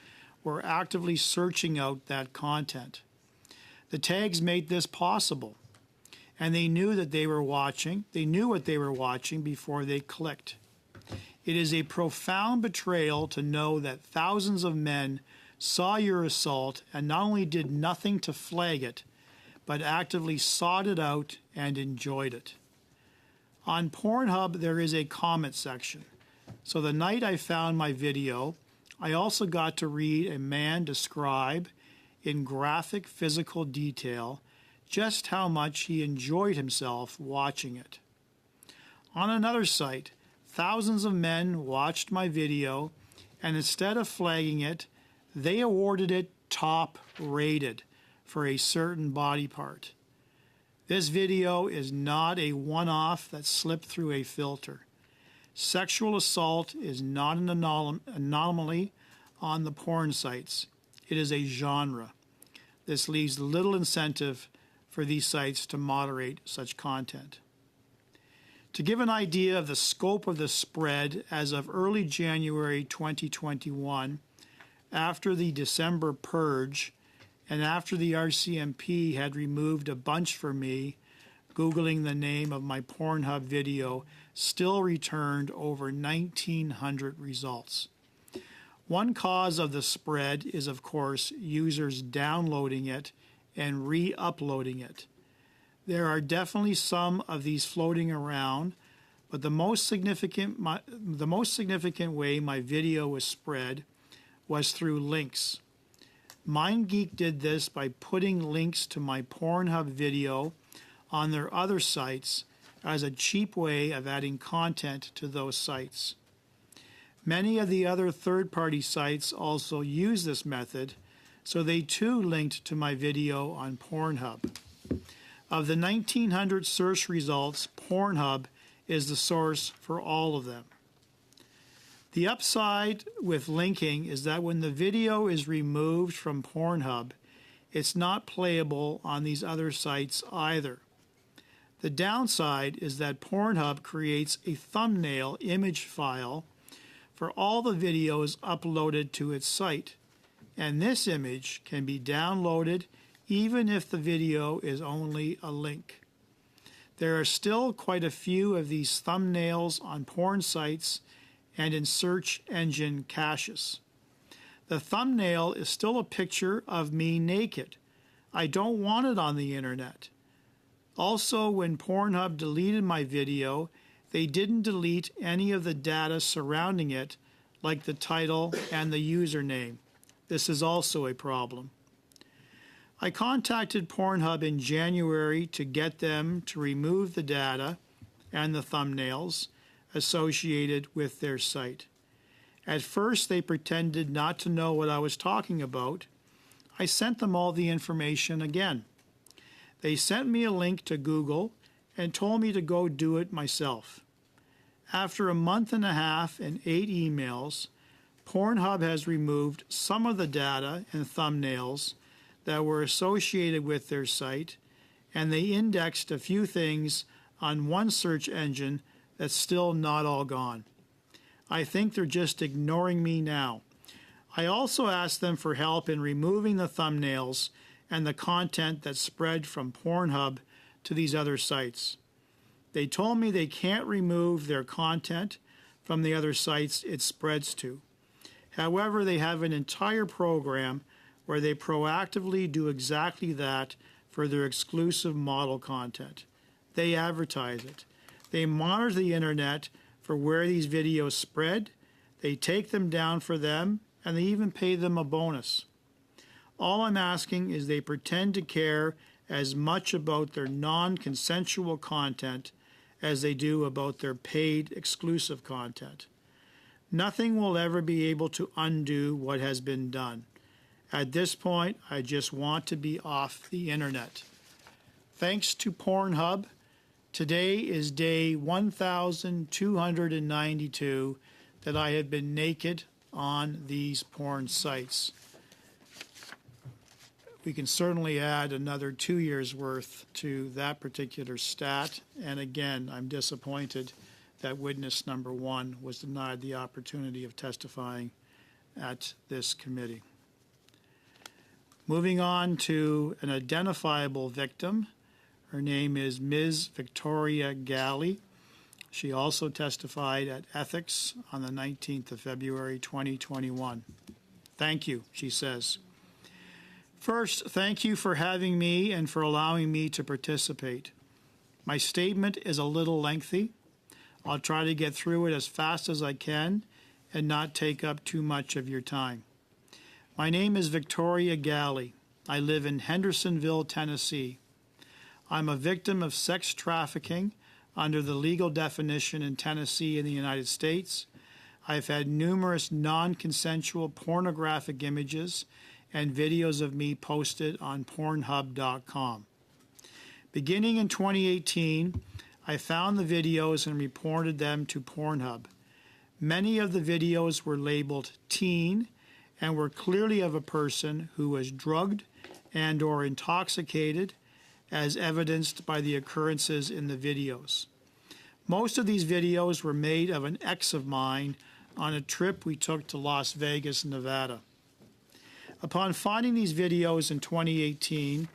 were actively searching out that content. The tags made this possible, and they knew that they were watching. They knew what they were watching before they clicked. It is a profound betrayal to know that thousands of men saw your assault and not only did nothing to flag it, but actively sought it out and enjoyed it. On Pornhub, there is a comment section. So the night I found my video, I also got to read a man describe in graphic physical detail just how much he enjoyed himself watching it. On another site, thousands of men watched my video, and instead of flagging it, they awarded it top rated for a certain body part. This video is not a one-off that slipped through a filter. Sexual assault is not an anomaly on the porn sites. It is a genre. This leaves little incentive for these sites to moderate such content. To give an idea of the scope of the spread, as of early January 2021, after the December purge, and after the RCMP had removed a bunch for me, Googling the name of my Pornhub video still returned over 1,900 results. One cause of the spread is, of course, users downloading it and re-uploading it. There are definitely some of these floating around, but the most significant way my video was spread was through links. MindGeek did this by putting links to my Pornhub video on their other sites as a cheap way of adding content to those sites. Many of the other third-party sites also use this method, so they too linked to my video on Pornhub. Of the 1,900 search results, Pornhub is the source for all of them. The upside with linking is that when the video is removed from Pornhub, it's not playable on these other sites either. The downside is that Pornhub creates a thumbnail image file for all the videos uploaded to its site, and this image can be downloaded even if the video is only a link. There are still quite a few of these thumbnails on porn sites and in search engine caches. The thumbnail is still a picture of me naked. I don't want it on the internet. Also, when Pornhub deleted my video, they didn't delete any of the data surrounding it, like the title and the username. This is also a problem. I contacted Pornhub in January to get them to remove the data and the thumbnails associated with their site. At first, they pretended not to know what I was talking about. I sent them all the information again. They sent me a link to Google and told me to go do it myself. After a month and a half and 8 emails, Pornhub has removed some of the data and thumbnails that were associated with their site, and they indexed a few things on one search engine that's still not all gone. I think they're just ignoring me now. I also asked them for help in removing the thumbnails and the content that spread from Pornhub to these other sites. They told me they can't remove their content from the other sites it spreads to. However, they have an entire program where they proactively do exactly that for their exclusive model content. They advertise it. They monitor the internet for where these videos spread. They take them down for them and they even pay them a bonus. All I'm asking is they pretend to care as much about their non-consensual content as they do about their paid exclusive content. Nothing will ever be able to undo what has been done. At this point, I just want to be off the internet. Thanks to Pornhub, today is day 1,292 that I have been naked on these porn sites. We can certainly add another 2 years' worth to that particular stat. And again, I'm disappointed that witness number one was denied the opportunity of testifying at this committee. Moving on to an identifiable victim. Her name is Ms. Victoria Galley. She also testified at Ethics on the 19th of February 2021. Thank you, she says. First, thank you for having me and for allowing me to participate. My statement is a little lengthy. I'll try to get through it as fast as I can and not take up too much of your time. My name is Victoria Galley. I live in Hendersonville, Tennessee. I'm a victim of sex trafficking under the legal definition in Tennessee in the United States. I've had numerous non-consensual pornographic images and videos of me posted on Pornhub.com. Beginning in 2018, I found the videos and reported them to Pornhub. Many of the videos were labeled teen and were clearly of a person who was drugged and or intoxicated, as evidenced by the occurrences in the videos. Most of these videos were made of an ex of mine on a trip we took to Las Vegas, Nevada. Upon finding these videos in 2018,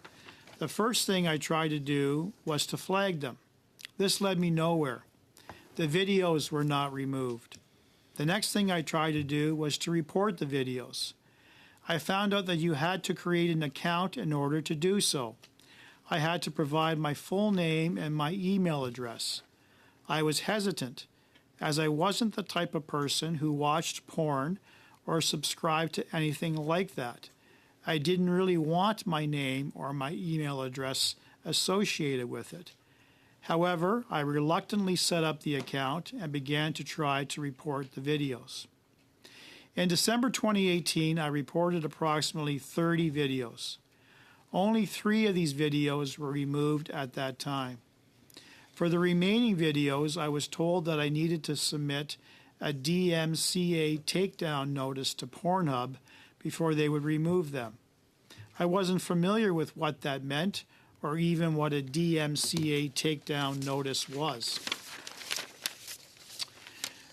the first thing I tried to do was to flag them. This led me nowhere. The videos were not removed. The next thing I tried to do was to report the videos. I found out that you had to create an account in order to do so. I had to provide my full name and my email address. I was hesitant, as I wasn't the type of person who watched porn or subscribed to anything like that. I didn't really want my name or my email address associated with it. However, I reluctantly set up the account and began to try to report the videos. In December 2018, I reported approximately 30 videos. Only 3 of these videos were removed at that time. For the remaining videos, I was told that I needed to submit a DMCA takedown notice to Pornhub before they would remove them. I wasn't familiar with what that meant or even what a DMCA takedown notice was.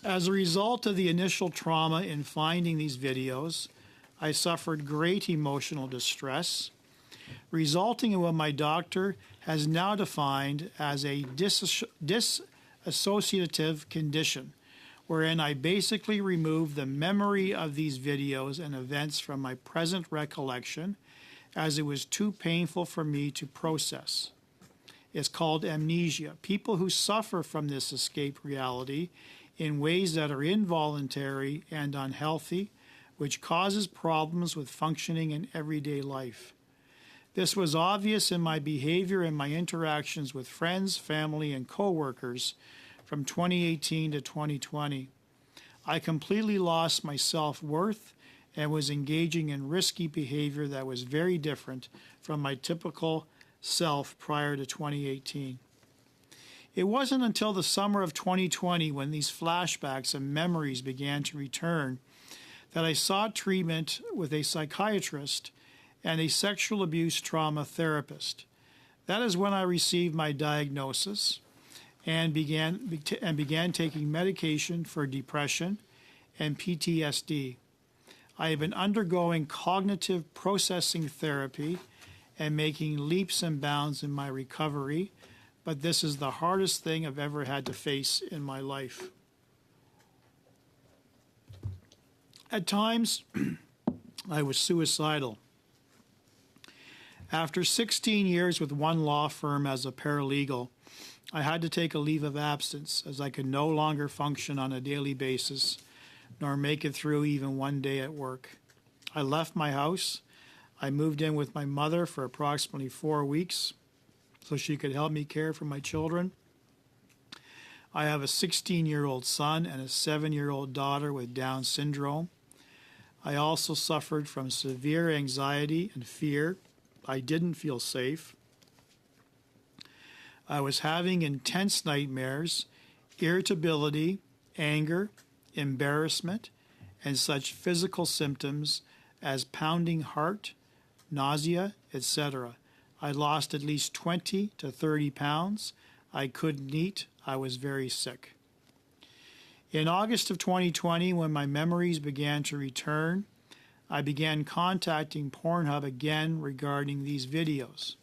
As a result of the initial trauma in finding these videos, I suffered great emotional distress, resulting in what my doctor has now defined as a dissociative condition, wherein I basically remove the memory of these videos and events from my present recollection, as it was too painful for me to process. It's called amnesia. People who suffer from this escape reality in ways that are involuntary and unhealthy, which causes problems with functioning in everyday life. This was obvious in my behavior and my interactions with friends, family, and co-workers from 2018 to 2020. I completely lost my self-worth and was engaging in risky behavior that was very different from my typical self prior to 2018. It wasn't until the summer of 2020, when these flashbacks and memories began to return, that I sought treatment with a psychiatrist and a sexual abuse trauma therapist. That is when I received my diagnosis and began taking medication for depression and PTSD. I have been undergoing cognitive processing therapy and making leaps and bounds in my recovery, but this is the hardest thing I've ever had to face in my life. At times, I was suicidal. After 16 years with one law firm as a paralegal, I had to take a leave of absence as I could no longer function on a daily basis nor make it through even one day at work. I left my house. I moved in with my mother for approximately 4 weeks so she could help me care for my children. I have a 16-year-old son and a 7-year-old daughter with Down syndrome. I also suffered from severe anxiety and fear. I didn't feel safe. I was having intense nightmares, irritability, anger, embarrassment, and such physical symptoms as pounding heart, nausea, etc. I lost at least 20 to 30 pounds. I couldn't eat. I was very sick. In August of 2020, when my memories began to return, I began contacting Pornhub again regarding these videos.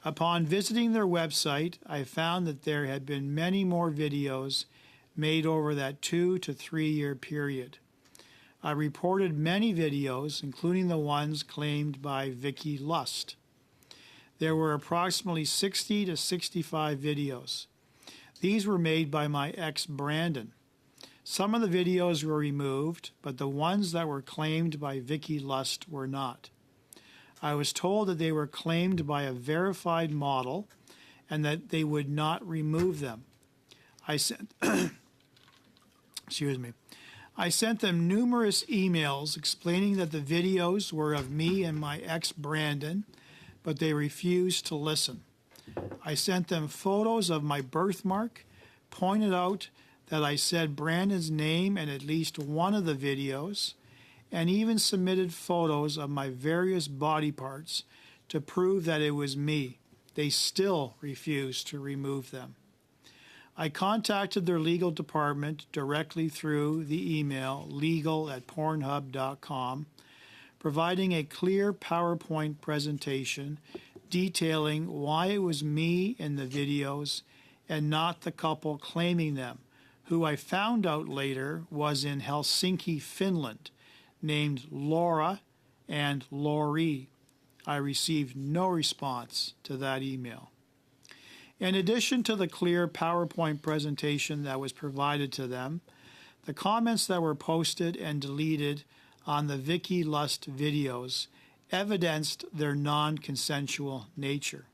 Upon visiting their website, I found that there had been many more videos made over that 2 to 3 year period. I reported many videos, including the ones claimed by Vicky Lust. There were approximately 60 to 65 videos. These were made by my ex Brandon. Some of the videos were removed, but the ones that were claimed by Vicky Lust were not. I was told that they were claimed by a verified model and that they would not remove them. I sent I sent them numerous emails explaining that the videos were of me and my ex Brandon, but they refused to listen. I sent them photos of my birthmark, pointed out that I said Brandon's name in at least one of the videos, and even submitted photos of my various body parts to prove that it was me. They still refused to remove them. I contacted their legal department directly through the email legal@pornhub.com, providing a clear PowerPoint presentation detailing why it was me in the videos and not the couple claiming them, who I found out later was in Helsinki, Finland, named Laura and Laurie. I received no response to that email. In addition to the clear PowerPoint presentation that was provided to them, the comments that were posted and deleted on the Vicky Lust videos evidenced their non-consensual nature.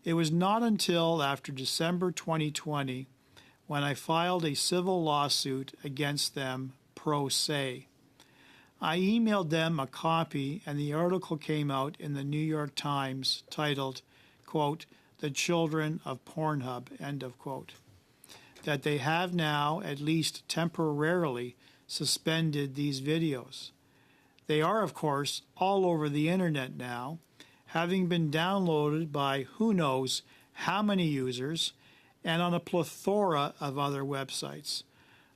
It was not until after December 2020 when I filed a civil lawsuit against them pro se. I emailed them a copy, and the article came out in the New York Times titled, quote, "The Children of Pornhub," end of quote, that they have now, at least temporarily, suspended these videos. They are, of course, all over the internet now, having been downloaded by who knows how many users and on a plethora of other websites.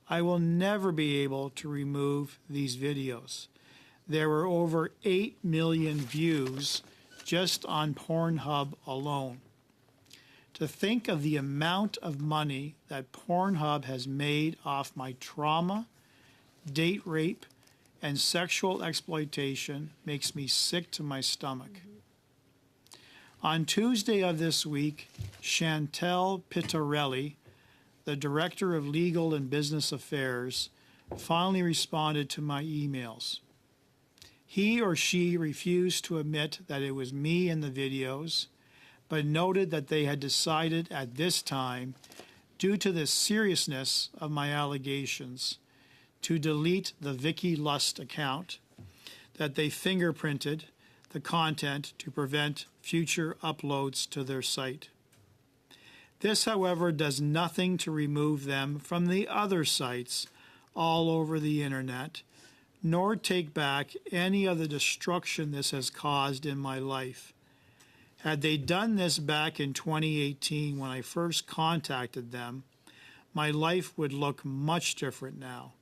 I will never be able to remove these videos. There were over 8 million views just on Pornhub alone. To think of the amount of money that Pornhub has made off my trauma, date rape, and sexual exploitation makes me sick to my stomach. On Tuesday of this week, Chantel Pitarelli, the Director of Legal and Business Affairs, finally responded to my emails. He or she refused to admit that it was me in the videos, but noted that they had decided at this time, due to the seriousness of my allegations, to delete the Vicky Lust account, that they fingerprinted the content to prevent future uploads to their site. This, however, does nothing to remove them from the other sites all over the internet, nor take back any of the destruction this has caused in my life. Had they done this back in 2018 when I first contacted them, my life would look much different now.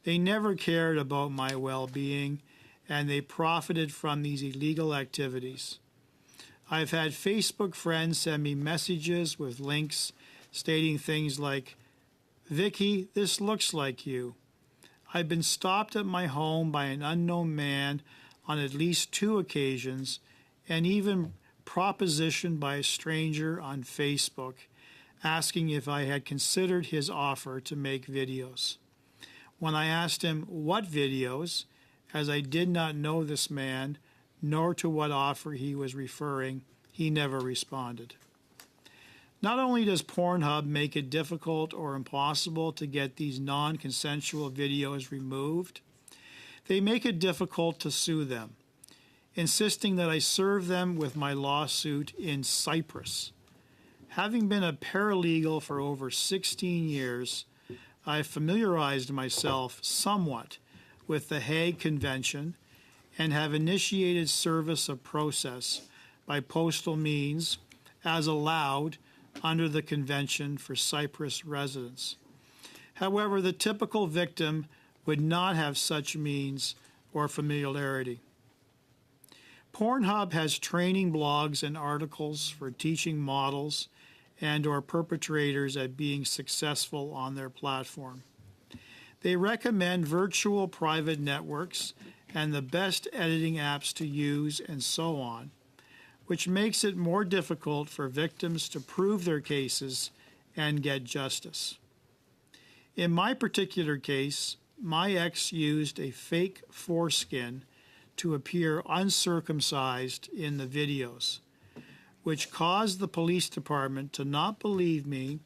They never cared about my well-being, and they profited from these illegal activities. I've had Facebook friends send me messages with links stating things like, "Vicky, this looks like you." I've been stopped at my home by an unknown man on at least 2 occasions, and even propositioned by a stranger on Facebook, asking if I had considered his offer to make videos. When I asked him what videos, as I did not know this man, nor to what offer he was referring, he never responded. Not only does Pornhub make it difficult or impossible to get these non-consensual videos removed, they make it difficult to sue them, insisting that I serve them with my lawsuit in Cyprus. Having been a paralegal for over 16 years, I've familiarized myself somewhat with the Hague Convention and have initiated service of process by postal means as allowed under the Convention for Cyprus residents. However, the typical victim would not have such means or familiarity. Pornhub has training blogs and articles for teaching models and or perpetrators at being successful on their platform. They recommend virtual private networks and the best editing apps to use and so on, which makes it more difficult for victims to prove their cases and get justice. In my particular case, my ex used a fake foreskin to appear uncircumcised in the videos, which caused the police department to not believe me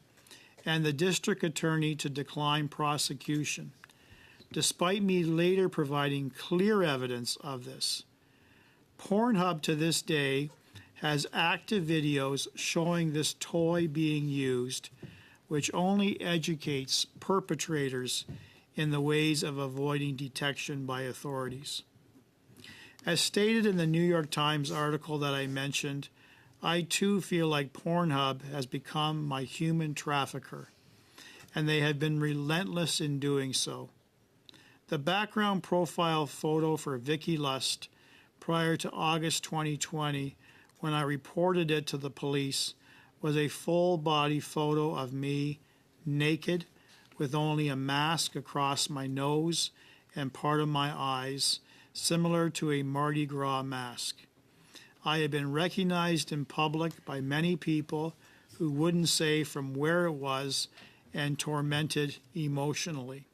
and the district attorney to decline prosecution, despite me later providing clear evidence of this. Pornhub to this day has active videos showing this toy being used, which only educates perpetrators in the ways of avoiding detection by authorities. As stated in the New York Times article that I mentioned, I too feel like Pornhub has become my human trafficker, and they have been relentless in doing so. The background profile photo for Vicky Lust prior to August 2020, when I reported it to the police, was a full-body photo of me naked with only a mask across my nose and part of my eyes, similar to a Mardi Gras mask. I had been recognized in public by many people who wouldn't say from where it was and tormented emotionally.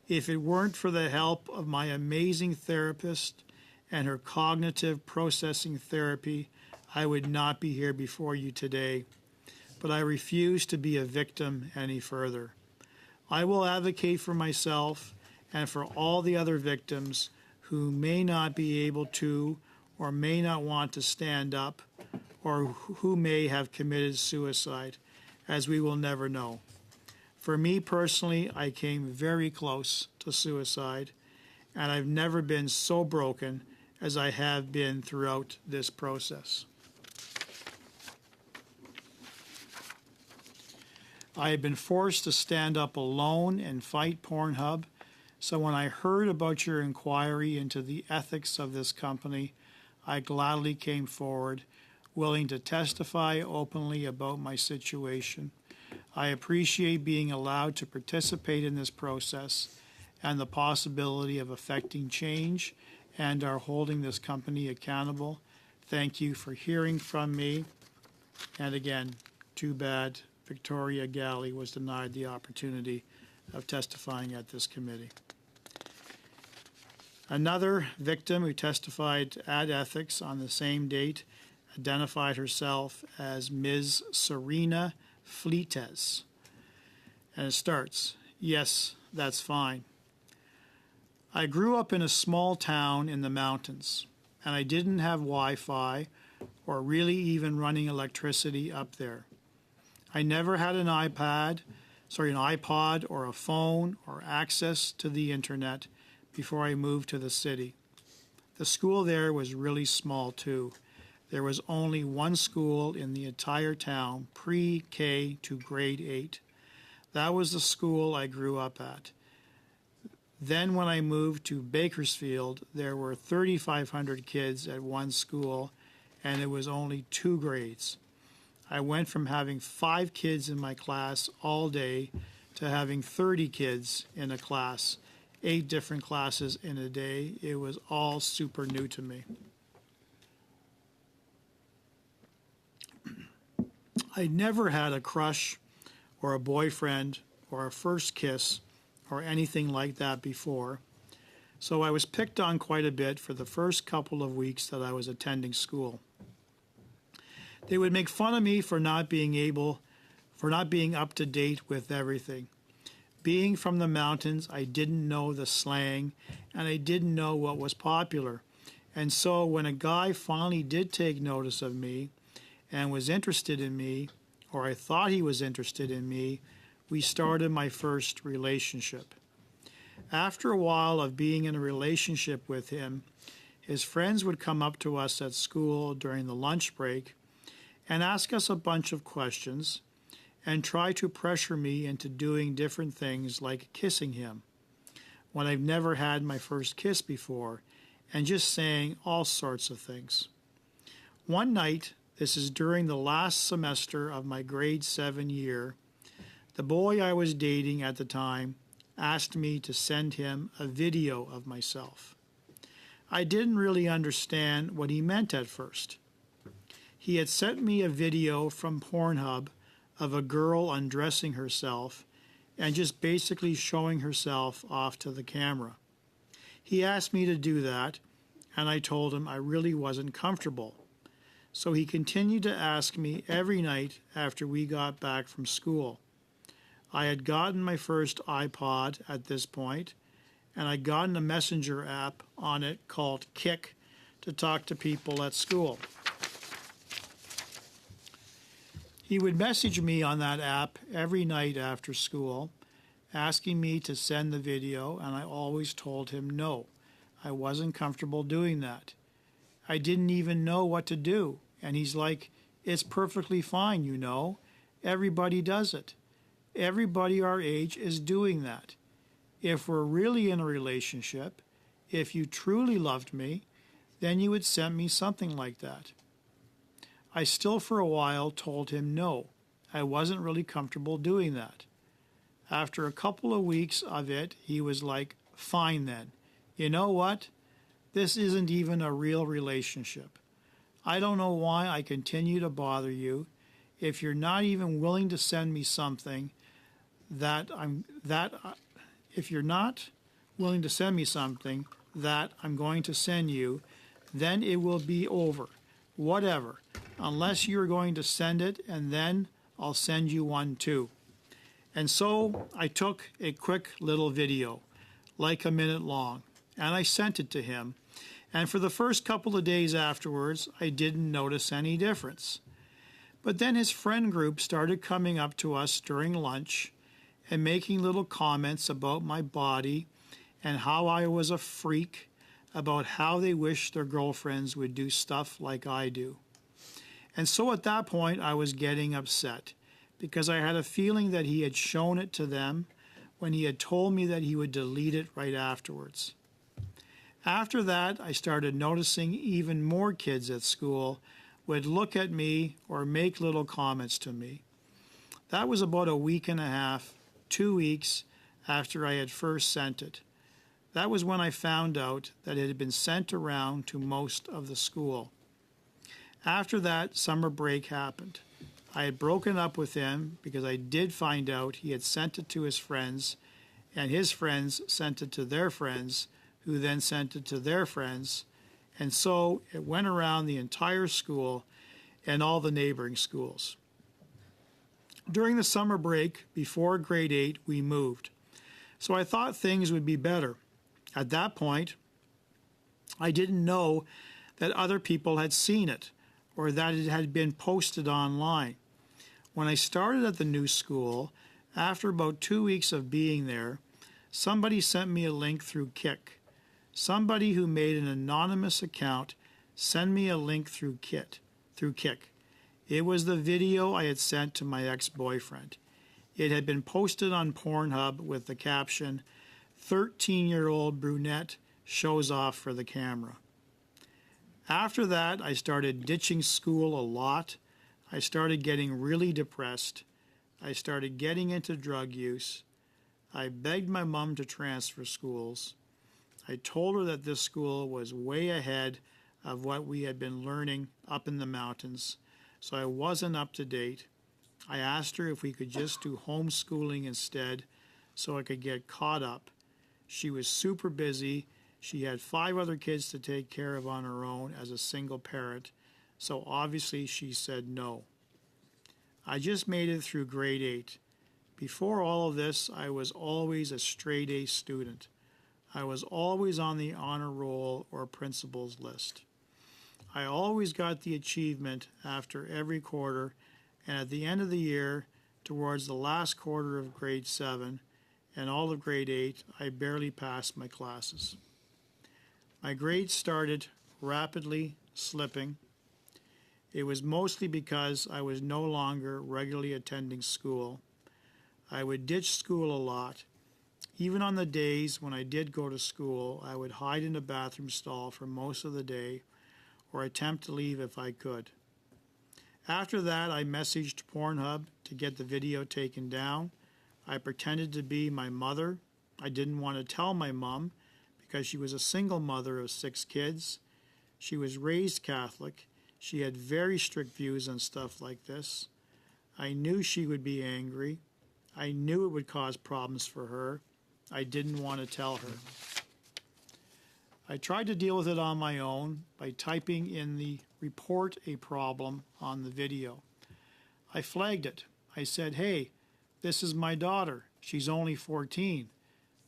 If it weren't for the help of my amazing therapist and her cognitive processing therapy, I would not be here before you today. But I refuse to be a victim any further. I will advocate for myself and for all the other victims who may not be able to or may not want to stand up or who may have committed suicide, as we will never know. For me personally, I came very close to suicide, and I've never been so broken as I have been throughout this process. I have been forced to stand up alone and fight Pornhub, so when I heard about your inquiry into the ethics of this company, I gladly came forward, willing to testify openly about my situation. I appreciate being allowed to participate in this process and the possibility of affecting change and are holding this company accountable. Thank you for hearing from me. And again, too bad Victoria Galley was denied the opportunity of testifying at this committee. Another victim who testified at ethics on the same date identified herself as Ms. Serena Fleetes. And it starts, "Yes, that's fine. I grew up in a small town in the mountains, and I didn't have Wi-Fi or really even running electricity up there. I never had an iPod or a phone or access to the internet before I moved to the city. The school there was really small too. There was only one school in the entire town, pre-K to grade 8. That was the school I grew up at. Then when I moved to Bakersfield, there were 3,500 kids at one school, and it was only 2 grades. I went from having 5 kids in my class all day to having 30 kids in a class, 8 different classes in a day. It was all super new to me. I never had a crush or a boyfriend or a first kiss or anything like that before, so I was picked on quite a bit for the first couple of weeks that I was attending school. They would make fun of me for not being up to date with everything. Being from the mountains, I didn't know the slang, and I didn't know what was popular. And so when a guy finally did take notice of me and was interested in me, or I thought he was interested in me, we started my first relationship. After a while of being in a relationship with him, his friends would come up to us at school during the lunch break and ask us a bunch of questions and try to pressure me into doing different things like kissing him when I've never had my first kiss before, and just saying all sorts of things. One night, this is during the last semester of my grade 7 year, the boy I was dating at the time asked me to send him a video of myself. I didn't really understand what he meant at first. He had sent me a video from Pornhub of a girl undressing herself and just basically showing herself off to the camera. He asked me to do that, and I told him I really wasn't comfortable. So he continued to ask me every night after we got back from school. I had gotten my first iPod at this point, and I'd gotten a messenger app on it called Kik to talk to people at school. He would message me on that app every night after school, asking me to send the video, and I always told him no. I wasn't comfortable doing that. I didn't even know what to do, and he's like, "It's perfectly fine, you know. Everybody does it. Everybody our age is doing that. If we're really in a relationship, if you truly loved me, then you would send me something like that." I still for a while told him no, I wasn't really comfortable doing that. After a couple of weeks of it, he was like, "Fine then. You know what? This isn't even a real relationship. I don't know why I continue to bother you. If you're not even willing to send me something if you're not willing to send me something that I'm going to send you, then it will be over. Whatever. Unless you're going to send it, and then I'll send you one too." And so I took a quick little video, like a minute long, and I sent it to him. And for the first couple of days afterwards, I didn't notice any difference. But then his friend group started coming up to us during lunch and making little comments about my body and how I was a freak, about how they wish their girlfriends would do stuff like I do. And so at that point, I was getting upset because I had a feeling that he had shown it to them when he had told me that he would delete it right afterwards. After that, I started noticing even more kids at school would look at me or make little comments to me. That was about a week and a half, 2 weeks after I had first sent it. That was when I found out that it had been sent around to most of the school. After that, summer break happened. I had broken up with him because I did find out he had sent it to his friends, and his friends sent it to their friends, who then sent it to their friends, and so it went around the entire school and all the neighboring schools. During the summer break, before grade 8, we moved. So I thought things would be better. At that point, I didn't know that other people had seen it or that it had been posted online. When I started at the new school, after about 2 weeks of being there, somebody sent me a link through Kik. Somebody who made an anonymous account sent me a link through Kik. It was the video I had sent to my ex-boyfriend. It had been posted on Pornhub with the caption, "13-year-old brunette shows off for the camera." After that, I started ditching school a lot. I started getting really depressed. I started getting into drug use. I begged my mom to transfer schools. I told her that this school was way ahead of what we had been learning up in the mountains, so I wasn't up to date. I asked her if we could just do homeschooling instead, so I could get caught up. She was super busy. She had 5 other kids to take care of on her own as a single parent, so obviously she said no. I just made it through grade 8. Before all of this, I was always a straight A student. I was always on the honor roll or principal's list. I always got the achievement after every quarter, and at the end of the year, towards the last quarter of grade 7 and all of grade 8, I barely passed my classes. My grades started rapidly slipping. It was mostly because I was no longer regularly attending school. I would ditch school a lot. Even on the days when I did go to school, I would hide in the bathroom stall for most of the day or attempt to leave if I could. After that, I messaged Pornhub to get the video taken down. I pretended to be my mother. I didn't want to tell my mom because she was a single mother of 6 kids. She was raised Catholic. She had very strict views on stuff like this. I knew she would be angry. I knew it would cause problems for her. I didn't want to tell her. I tried to deal with it on my own by typing in the report a problem on the video. I flagged it. I said, hey, this is my daughter. She's only 14.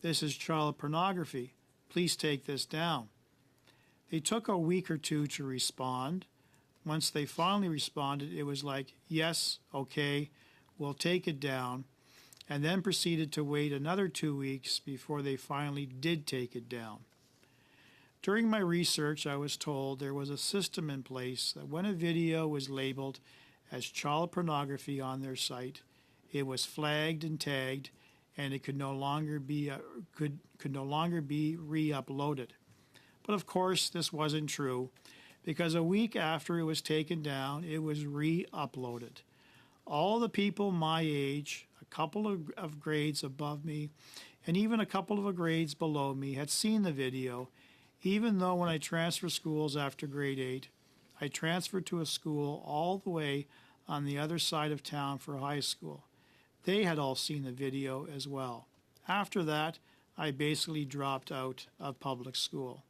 This is child pornography. Please take this down. They took a week or 2 to respond. Once they finally responded, it was like, yes, okay, we'll take it down, and then proceeded to wait another 2 weeks before they finally did take it down. During my research, I was told there was a system in place that when a video was labeled as child pornography on their site, it was flagged and tagged, and it could no longer be re-uploaded. But of course, this wasn't true, because a week after it was taken down, it was re-uploaded. All the people my age, a couple of grades above me, and even a couple of grades below me had seen the video, even though when I transferred schools after grade 8, I transferred to a school all the way on the other side of town for high school. They had all seen the video as well. After that, I basically dropped out of public school.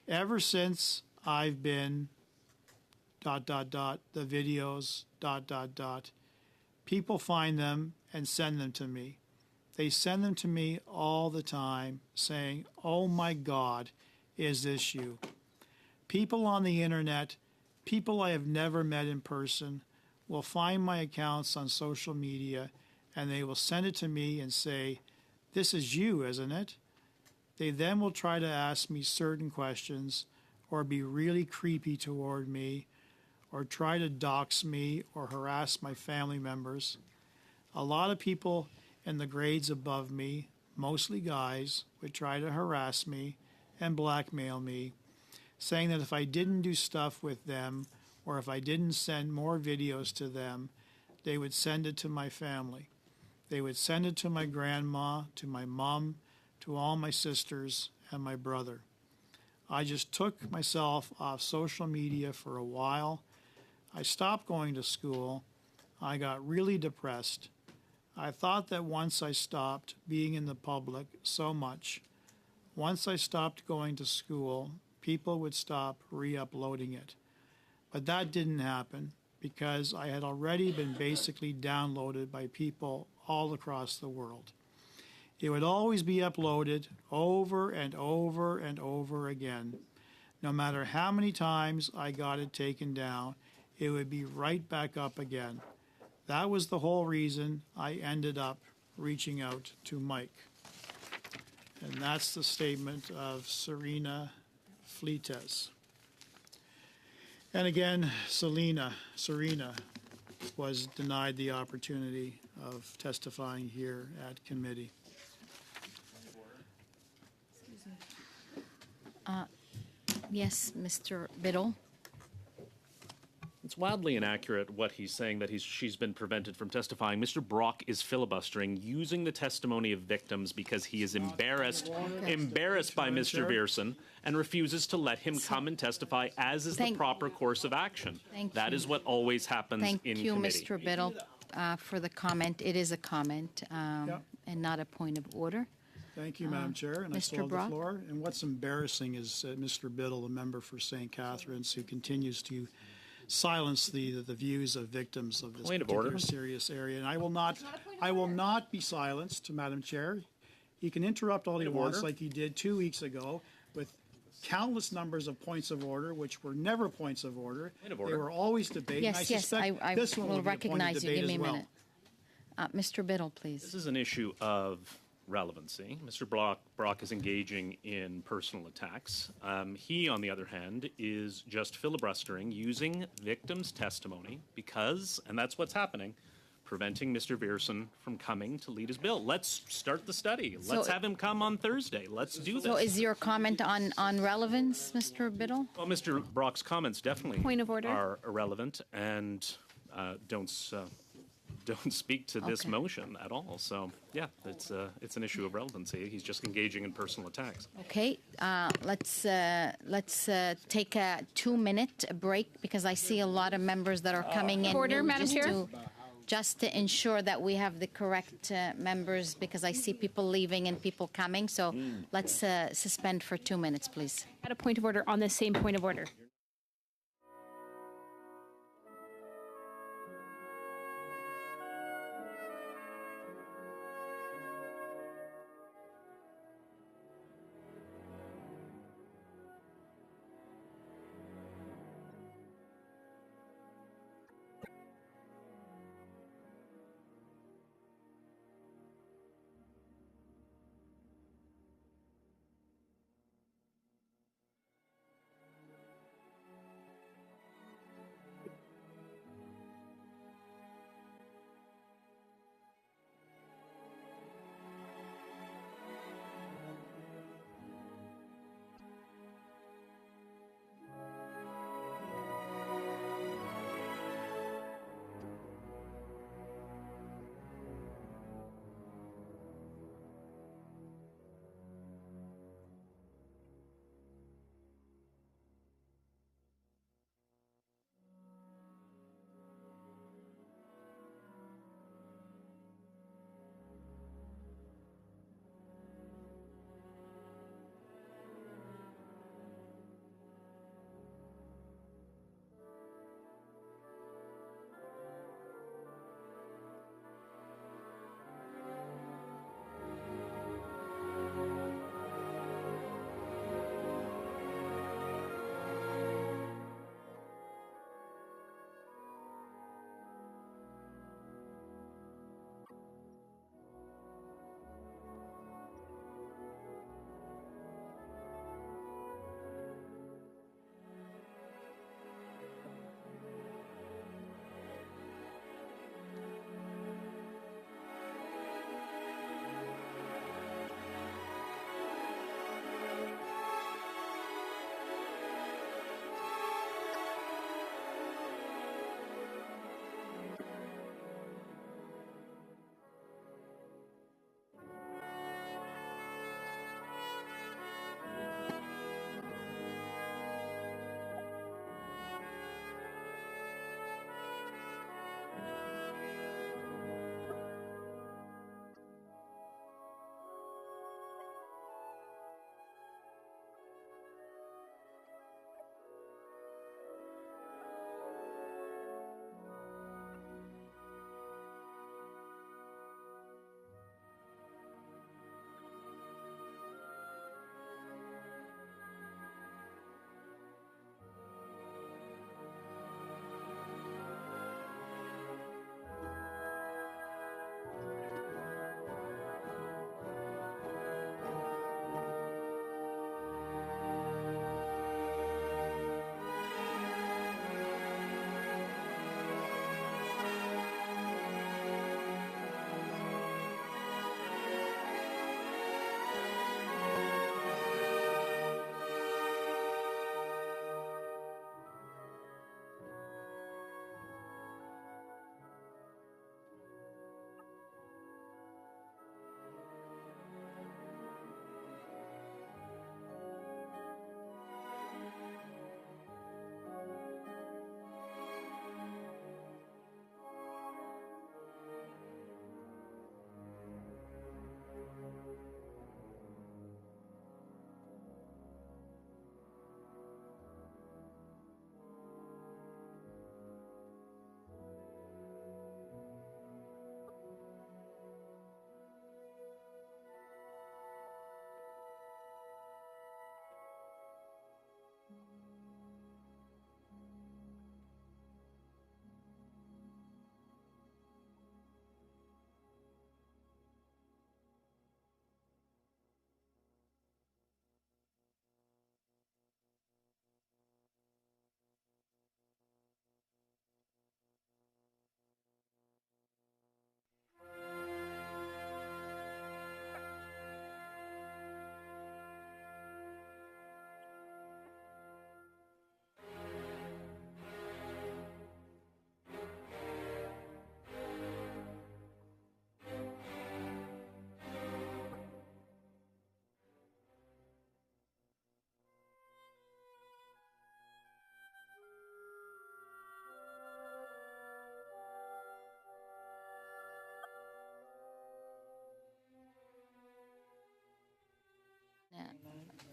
Ever since I've been ... the videos ... people find them and send them to me. They send them to me all the time saying, oh my God, is this you? People on the internet, people I have never met in person, will find my accounts on social media and they will send it to me and say, this is you, isn't it? They then will try to ask me certain questions or be really creepy toward me or try to dox me or harass my family members. A lot of people in the grades above me, mostly guys, would try to harass me and blackmail me, saying that if I didn't do stuff with them or if I didn't send more videos to them, they would send it to my family. They would send it to my grandma, to my mom, to all my sisters, and my brother. I just took myself off social media for a while. I stopped going to school. I got really depressed. I thought that once I stopped being in the public so much, once I stopped going to school, people would stop re-uploading it. But that didn't happen because I had already been basically downloaded by people all across the world. It would always be uploaded over and over and over again. No matter how many times I got it taken down, it would be right back up again. That was the whole reason I ended up reaching out to Mike. And that's the statement of Serena Fleites. And again, Serena was denied the opportunity of testifying here at committee. Yes, Mr. Biddle. It's wildly inaccurate what he's saying, that she's been prevented from testifying. Mr. Brock is filibustering, using the testimony of victims because he is embarrassed by Mr. Viersen and refuses to let him come and testify, as is the proper course of action. That is what always happens in committee. Thank you, Mr. Biddle, for the comment. It is a comment, and not a point of order. Thank you, Madam Chair, and I Mr. still have the Brock? floor. And what's embarrassing is Mr. Biddle, the member for St. Catharines, who continues to silence the views of victims of this Point of particular order. serious area. And I will not be silenced, Madam Chair. He can interrupt all he of wants, order. like he did 2 weeks ago, with countless numbers of points of order, which were never points of order. Point of They order. were always debate. and I Yes, yes, suspect I this one will be a point of recognize you. debate Give me as a well. minute. Mr. Biddle, This please. is an issue of relevancy. Mr. Brock is engaging in personal attacks. He, on the other hand, is just filibustering, using victims' testimony because, and that's what's happening, preventing Mr. Viersen from coming to lead his bill. Let's start the study. Let's have him come on Thursday. Let's do this. So is your comment on relevance, Mr. Biddle? Well, Mr. Brock's comments definitely Point of order. are irrelevant and don't speak to this Okay. motion at all. So, yeah, it's an issue of relevancy. He's just engaging in personal attacks. Okay, let's take a 2-minute break because I see a lot of members that are coming in. Order, new Madam just Chair. just to ensure that we have the correct members because I see people leaving and people coming. So let's suspend for 2 minutes, please. At a point of order on the same point of order.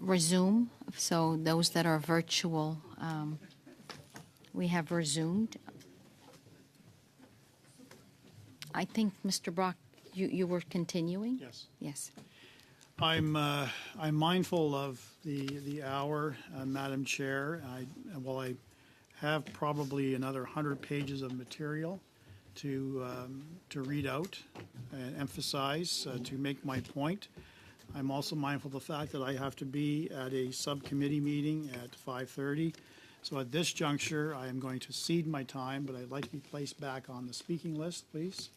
resume. So those that are virtual, we have resumed. I think, Mr. Brock, you were continuing? Yes. Yes. I'm mindful of the hour, Madam Chair. I have probably another 100 pages of material to read out and emphasize to make my point. I'm also mindful of the fact that I have to be at a subcommittee meeting at 5:30. So at this juncture, I am going to cede my time, but I'd like to be placed back on the speaking list, please.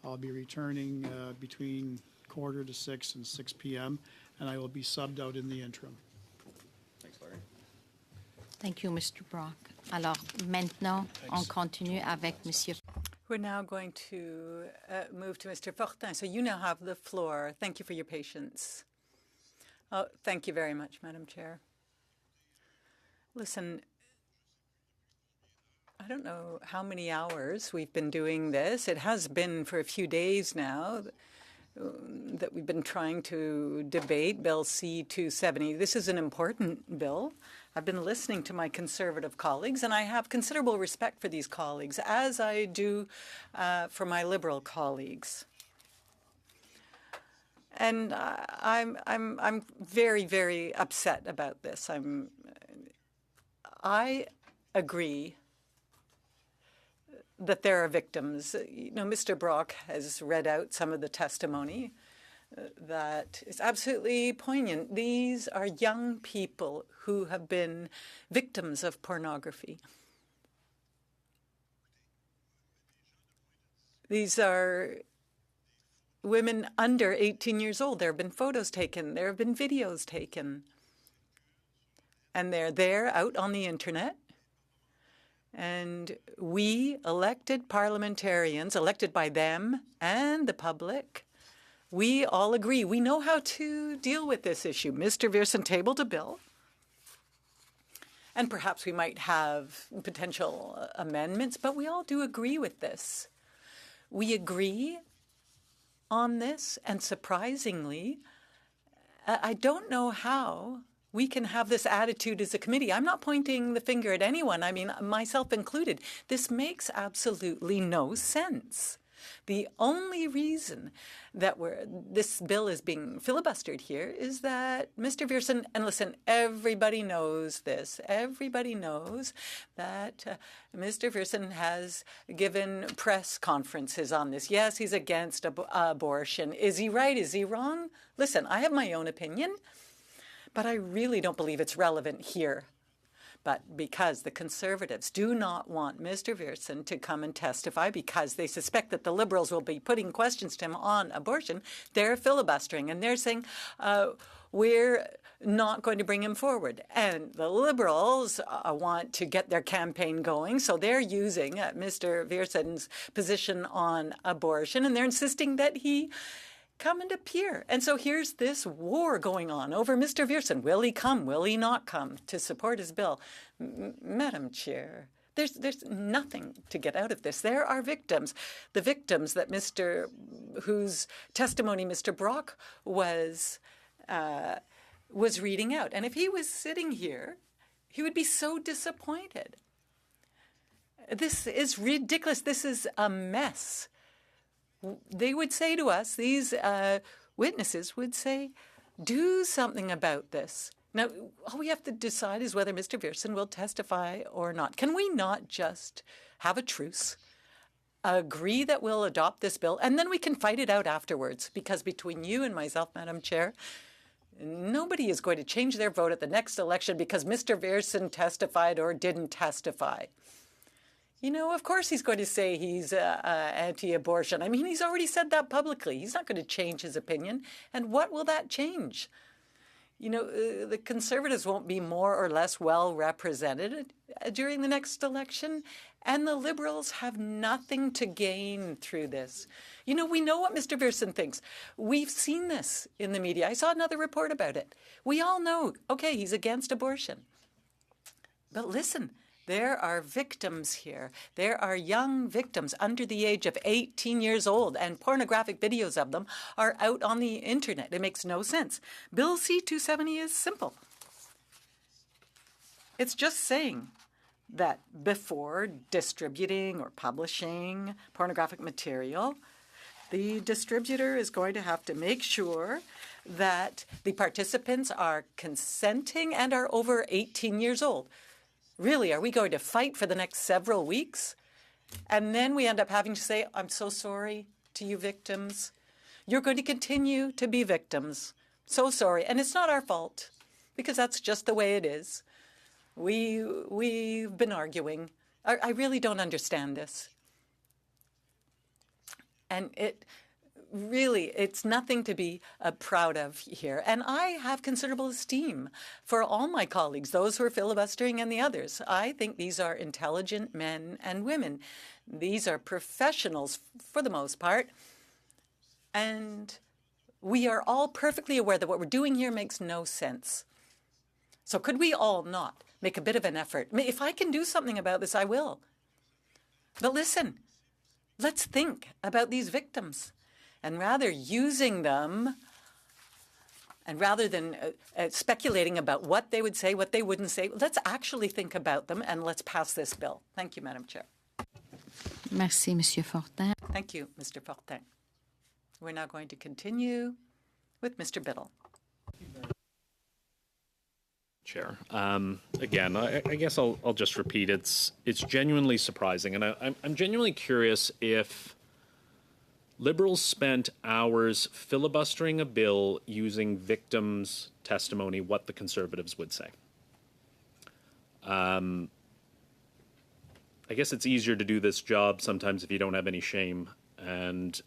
I'll be returning between 5:45 and 6 p.m., and I will be subbed out in the interim. Thanks, Larry. Thank you, Mr. Brock. Alors, maintenant, on continue avec Monsieur. We're now going to move to Mr. Fortin. So you now have the floor. Thank you for your patience. Oh, thank you very much, Madam Chair. Listen, I don't know how many hours we've been doing this. It has been for a few days now that we've been trying to debate Bill C-270. This is an important bill. I've been listening to my Conservative colleagues, and I have considerable respect for these colleagues, as I do for my Liberal colleagues. And I'm very, very upset about this. I agree that there are victims. You know, Mr. Brock has read out some of the testimony that is absolutely poignant. These are young people who have been victims of pornography. These are women under 18 years old. There have been photos taken. There have been videos taken. And they're there out on the internet. And we, elected parliamentarians, elected by them and the public, we all agree. We know how to deal with this issue. Mr. Viersen tabled a bill, and perhaps we might have potential amendments, but we all do agree with this. We agree on this, and surprisingly, I don't know how we can have this attitude as a committee. I'm not pointing the finger at anyone, I mean, myself included. This makes absolutely no sense. The only reason that this bill is being filibustered here is that Mr. Viersen, and listen, everybody knows this. Everybody knows that Mr. Viersen has given press conferences on this. Yes, he's against abortion. Is he right? Is he wrong? Listen, I have my own opinion, but I really don't believe it's relevant here. But because the Conservatives do not want Mr. Viersen to come and testify because they suspect that the Liberals will be putting questions to him on abortion, they're filibustering and they're saying, we're not going to bring him forward. And the Liberals want to get their campaign going, so they're using Mr. Viersen's position on abortion, and they're insisting that he come and appear. And so here's this war going on over Mr. Viersen. Will he come? Will he not come to support his bill? Madam Chair, there's nothing to get out of this. There are victims. The victims that whose testimony Mr. Brock was reading out. And if he was sitting here, he would be so disappointed. This is ridiculous. This is a mess. They would say to us, these witnesses would say, do something about this. Now, all we have to decide is whether Mr. Viersen will testify or not. Can we not just have a truce, agree that we'll adopt this bill, and then we can fight it out afterwards? Because between you and myself, Madam Chair, nobody is going to change their vote at the next election because Mr. Viersen testified or didn't testify. You know, of course he's going to say he's anti-abortion. I mean, he's already said that publicly. He's not going to change his opinion. And what will that change? You know, the Conservatives won't be more or less well represented during the next election, and the Liberals have nothing to gain through this. You know, we know what Mr. Viersen thinks. We've seen this in the media. I saw another report about it. We all know, okay, he's against abortion. But listen, There are victims here. There are young victims under the age of 18 years old, and pornographic videos of them are out on the internet. It makes no sense. Bill C-270 is simple. It's just saying that before distributing or publishing pornographic material, the distributor is going to have to make sure that the participants are consenting and are over 18 years old. Really, are we going to fight for the next several weeks? And then we end up having to say, I'm so sorry to you victims. You're going to continue to be victims. So sorry. And it's not our fault, because that's just the way it is. We've been arguing. I really don't understand this. And it's nothing to be proud of here. And I have considerable esteem for all my colleagues, those who are filibustering and the others. I think these are intelligent men and women. These are professionals for the most part. And we are all perfectly aware that what we're doing here makes no sense. So could we all not make a bit of an effort? I mean, if I can do something about this, I will. But listen, let's think about these victims. And rather using them, and rather than speculating about what they would say, what they wouldn't say, let's actually think about them and let's pass this bill. Thank you, Madam Chair. Merci, Monsieur Fortin. Thank you, Mr. Fortin. We're now going to continue with Mr. Biddle. Chair. Again, I guess I'll just repeat. It's genuinely surprising, and I'm genuinely curious if Liberals spent hours filibustering a bill using victims' testimony, what the Conservatives would say. I guess it's easier to do this job sometimes if you don't have any shame, and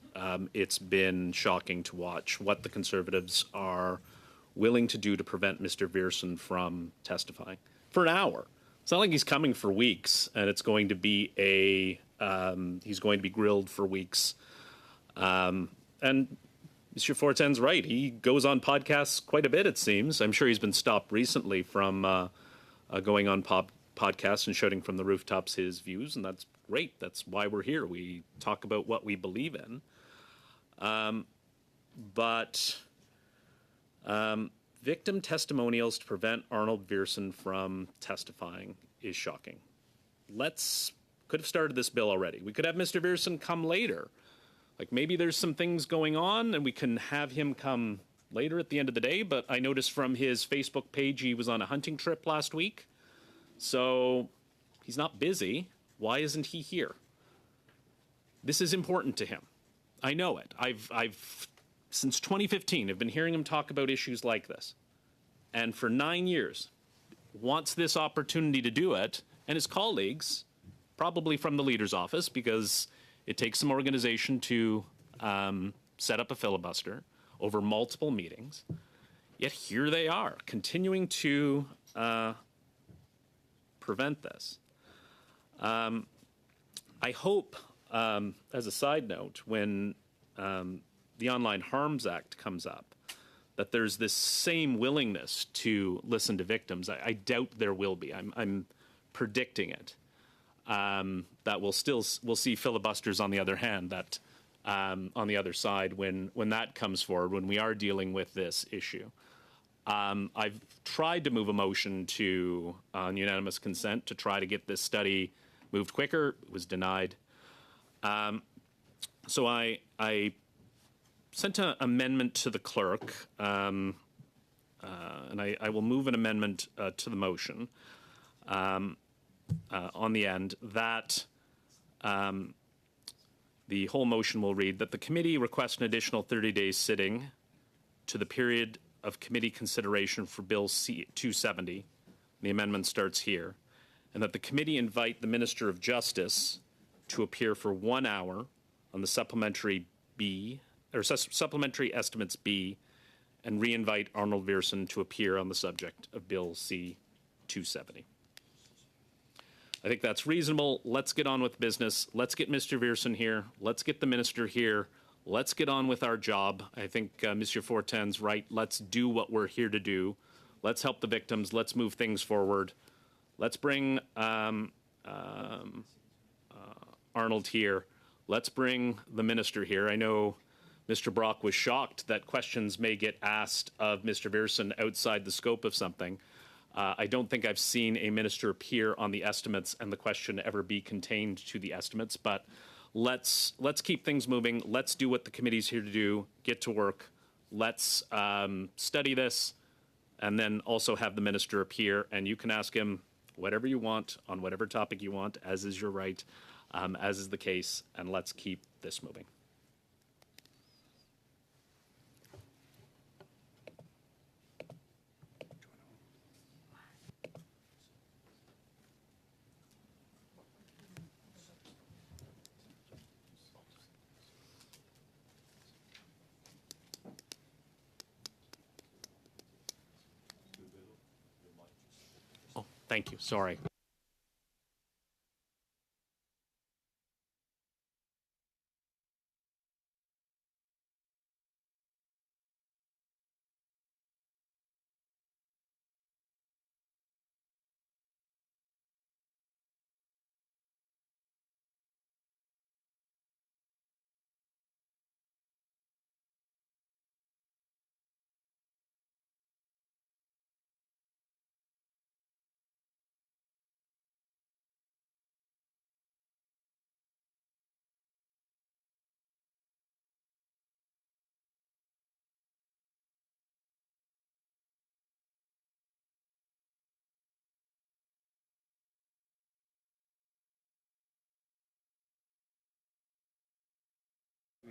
it's been shocking to watch what the Conservatives are willing to do to prevent Mr. Viersen from testifying for an hour. It's not like he's coming for weeks, and it's going to be he's going to be grilled for weeks. And Mr. Fortin's right. He goes on podcasts quite a bit, it seems. I'm sure he's been stopped recently from going on podcasts and shouting from the rooftops his views, and that's great. That's why we're here. We talk about what we believe in. But victim testimonials to prevent Arnold Viersen from testifying is shocking. Could have started this bill already. We could have Mr. Viersen come later. Like, maybe there's some things going on and we can have him come later at the end of the day, but I noticed from his Facebook page he was on a hunting trip last week. So he's not busy. Why isn't he here? This is important to him. I know it. I've since 2015, I've been hearing him talk about issues like this. And for 9 years, wants this opportunity to do it, and his colleagues, probably from the leader's office, because it takes some organization to set up a filibuster over multiple meetings. Yet here they are, continuing to prevent this. I hope, as a side note, when the Online Harms Act comes up, that there's this same willingness to listen to victims. I doubt there will be. I'm predicting it. That we'll see filibusters on the other hand, that on the other side when that comes forward, when we are dealing with this issue. I've tried to move a motion on unanimous consent to try to get this study moved quicker. It was denied. So I sent an amendment to the clerk, and I will move an amendment to the motion on the end that the whole motion will read that the committee requests an additional 30 days sitting to the period of committee consideration for Bill C-270. The amendment starts here. And that the committee invite the Minister of Justice to appear for 1 hour on the supplementary estimates B, and re-invite Arnold Viersen to appear on the subject of Bill C-270. I think that's reasonable. Let's get on with business. Let's get Mr. Viersen here. Let's get the minister here. Let's get on with our job. I think Mr. Fortin's right. Let's do what we're here to do. Let's help the victims. Let's move things forward. Let's bring Arnold here. Let's bring the minister here. I know Mr. Brock was shocked that questions may get asked of Mr. Viersen outside the scope of something. I don't think I've seen a minister appear on the estimates and the question ever be contained to the estimates, but let's keep things moving. Let's do what the committee's here to do, get to work. Let's study this, and then also have the minister appear, and you can ask him whatever you want on whatever topic you want, as is your right, as is the case, and let's keep this moving. Oh, thank you. Sorry.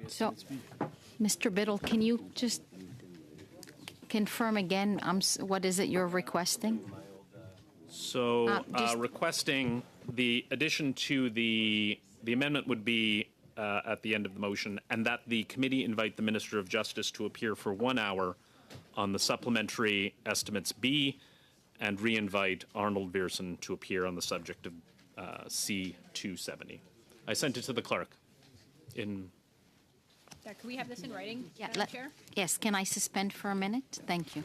So, Mr. Biddle, can you just confirm again, what is it you're requesting? So just- requesting the addition to the amendment would be at the end of the motion, and that the committee invite the Minister of Justice to appear for 1 hour on the supplementary estimates B, and re-invite Arnold Viersen to appear on the subject of C-270. I sent it to the clerk in... Yeah, can we have this in writing, Yeah, Madam Chair? yes, can I suspend for a minute? Thank you.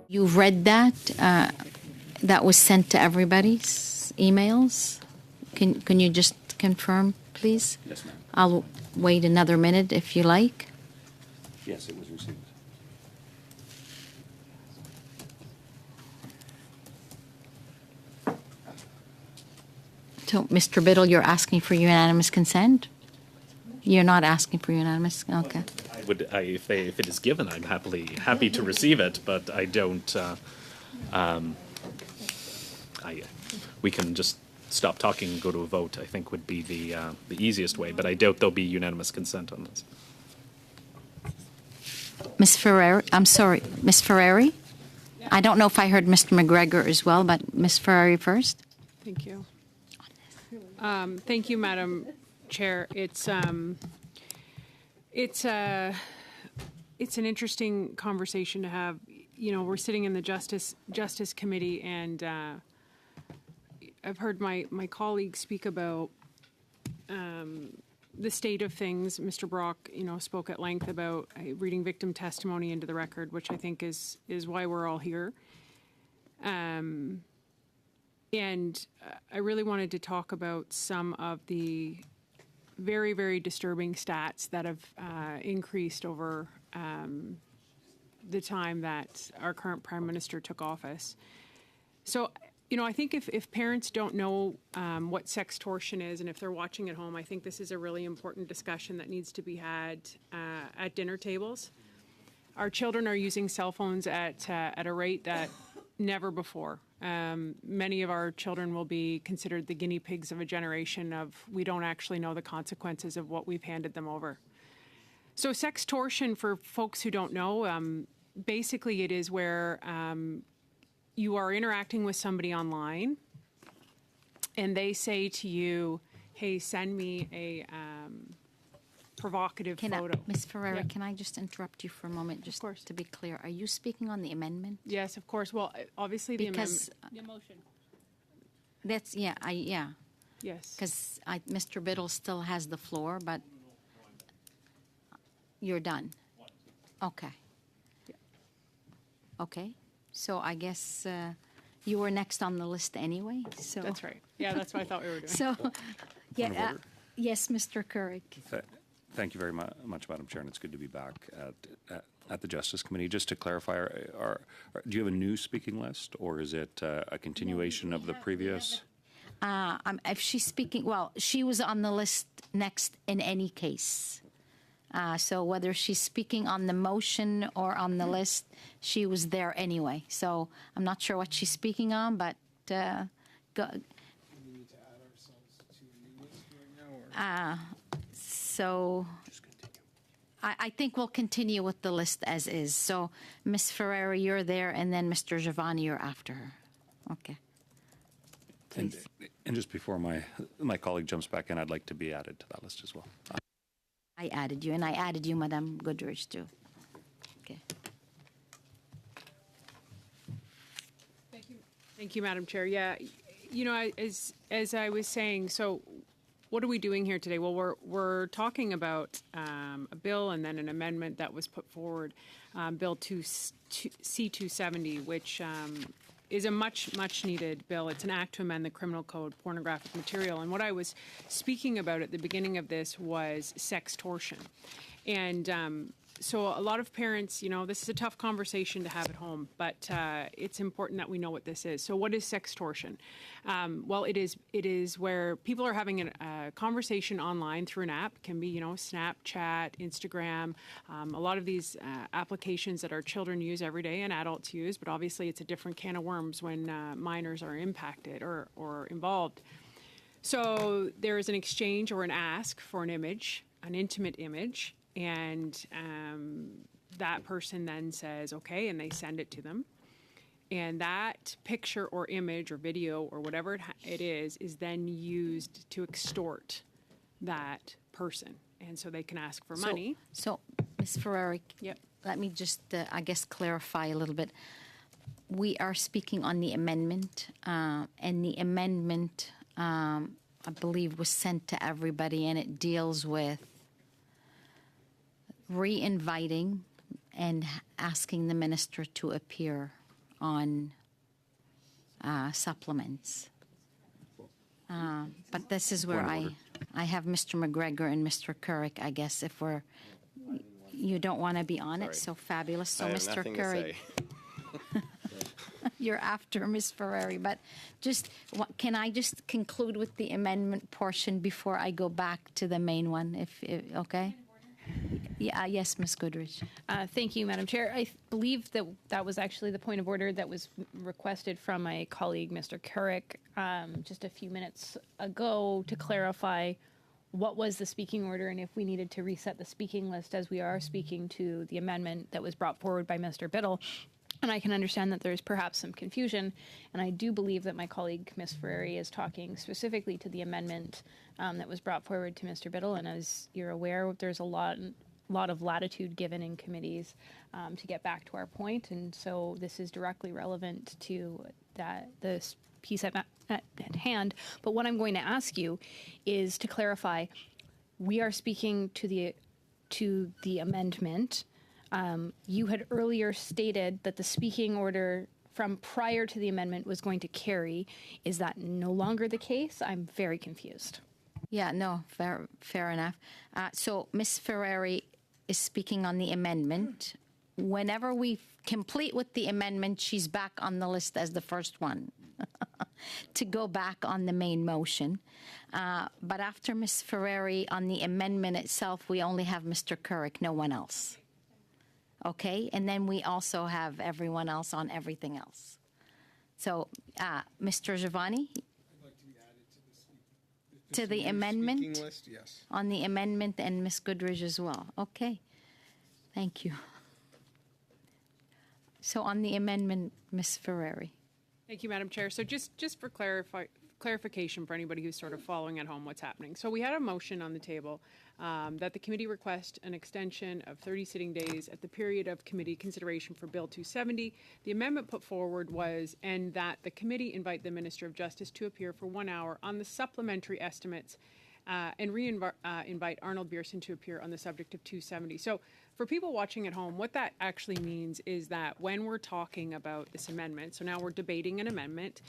You've read that? That was sent to everybody's emails? Can you just confirm, please? Yes, ma'am. I'll wait another minute if you like. Yes, it was received. So, Mr. Biddle, you're asking for unanimous consent? You're not asking for unanimous? Okay. If it is given, I'm happy to receive it, but I don't. We can just stop talking and go to a vote. I think would be the easiest way, but I doubt there'll be unanimous consent on this. Ms. Ferrari, I'm sorry, Ms. Ferrari? I don't know if I heard Mr. McGregor as well, but Ms. Ferrari first. Thank you. Thank you, Madam Chair. It's an interesting conversation to have. You know, we're sitting in the Justice Committee, and I've heard my colleagues speak about the state of things. Mr. Brock, you know, spoke at length about reading victim testimony into the record, which I think is why we're all here. And I really wanted to talk about some of the very, very disturbing stats that have increased over the time that our current Prime Minister took office. So, you know, I think if parents don't know what sextortion is, and if they're watching at home, I think this is a really important discussion that needs to be had at dinner tables. Our children are using cell phones at a rate that never before. Many of our children will be considered the guinea pigs of a generation of we don't actually know the consequences of what we've handed them over. So sextortion, for folks who don't know, basically it is where you are interacting with somebody online and they say to you, hey, send me a provocative photo. Ms. Ferrari, Yeah. can I just interrupt you for a moment, just course. to be clear? Are you speaking on the amendment? Yes, of course. Well, obviously the Because The motion. that's, yeah, yes. because Mr. Biddle still has the floor, but you're done. Okay. Okay. So I guess you were next on the list anyway. So That's right. Yeah, that's what I thought we were doing. So, yeah. of order. Yes, Mr. Couric. Thank you very much, Madam Chair, and it's good to be back at the Justice Committee. Just to clarify, do you have a new speaking list, or is it a continuation of the previous? If she's speaking, well, she was on the list next in any case. So whether she's speaking on the motion or on the list, she was there anyway. So I'm not sure what she's speaking on, but go. So I think we'll continue with the list as is. So Ms. Ferrari, you're there, and then Mr. Giovanni, you're after her. Okay. Please. And just before my colleague jumps back in, I'd like to be added to that list as well. I added you, and I added you, Madame Goodrich, too. Okay. Thank you, Madam Chair. Yeah, you know, as I was saying, so what are we doing here today? Well, we're talking about a bill and then an amendment that was put forward, Bill C-270, which is a much needed bill. It's an act to amend the criminal code, pornographic material. And what I was speaking about at the beginning of this was sextortion. And so a lot of parents, you know, this is a tough conversation to have at home, but it's important that we know what this is. So what is sextortion? Well, it is where people are having a conversation online through an app. It can be, you know, Snapchat, Instagram, a lot of these applications that our children use every day and adults use, but obviously it's a different can of worms when minors are impacted or involved. So there is an exchange or an ask for an image, an intimate image, and that person then says, okay, and they send it to them. And that picture or image or video or whatever it is then used to extort that person. And so they can ask for money. So, Ms. Ferrari, Yep. let me just, I guess, clarify a little bit. We are speaking on the amendment, and the amendment, I believe, was sent to everybody, and it deals with re-inviting and asking the minister to appear on supplements. But this is where Point of I have Mr. McGregor and Mr. Couric, I guess, if you don't want to be on it, so fabulous. So I have Mr. nothing to Couric, say. you're after Ms. Ferrari, but can I just conclude with the amendment portion before I go back to the main one, if okay? Yeah, yes, Ms. Goodrich. Thank you, Madam Chair. I believe that that was actually the point of order that was requested from my colleague, Mr. Couric, just a few minutes ago to clarify what was the speaking order and if we needed to reset the speaking list as we are speaking to the amendment that was brought forward by Mr. Biddle. And I can understand that there's perhaps some confusion, and I do believe that my colleague, Ms. Ferrari, is talking specifically to the amendment that was brought forward to Mr. Biddle. And as you're aware, there's a lot of latitude given in committees to get back to our point, and so this is directly relevant to this piece at hand. But what I'm going to ask you is to clarify: we are speaking to the amendment. You had earlier stated that the speaking order from prior to the amendment was going to carry. Is that no longer the case? I'm very confused. Yeah, no, fair enough. So Ms. Ferrari is speaking on the amendment. Whenever we complete with the amendment, she's back on the list as the first one to go back on the main motion. But after Ms. Ferrari on the amendment itself, we only have Mr. Couric, no one else. Okay, and then we also have everyone else on everything else. So, Mr. Giovanni? I'd like to be added To the amendment? Speaking list, yes. On the amendment, and Ms. Goodrich as well. Okay, thank you. So on the amendment, Ms. Ferrari. Thank you, Madam Chair. So just for clarification for anybody who's sort of following at home what's happening. So we had a motion on the table that the committee request an extension of 30 sitting days at the period of committee consideration for Bill 270. The amendment put forward was, and that the committee invite the Minister of Justice to appear for 1 hour on the supplementary estimates and invite Arnold Bierson to appear on the subject of 270. So for people watching at home, what that actually means is that when we're talking about this amendment, so now we're debating an amendment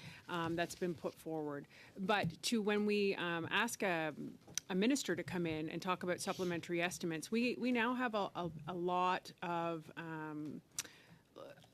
that's been put forward, but when we ask a minister to come in and talk about supplementary estimates, we now have a lot of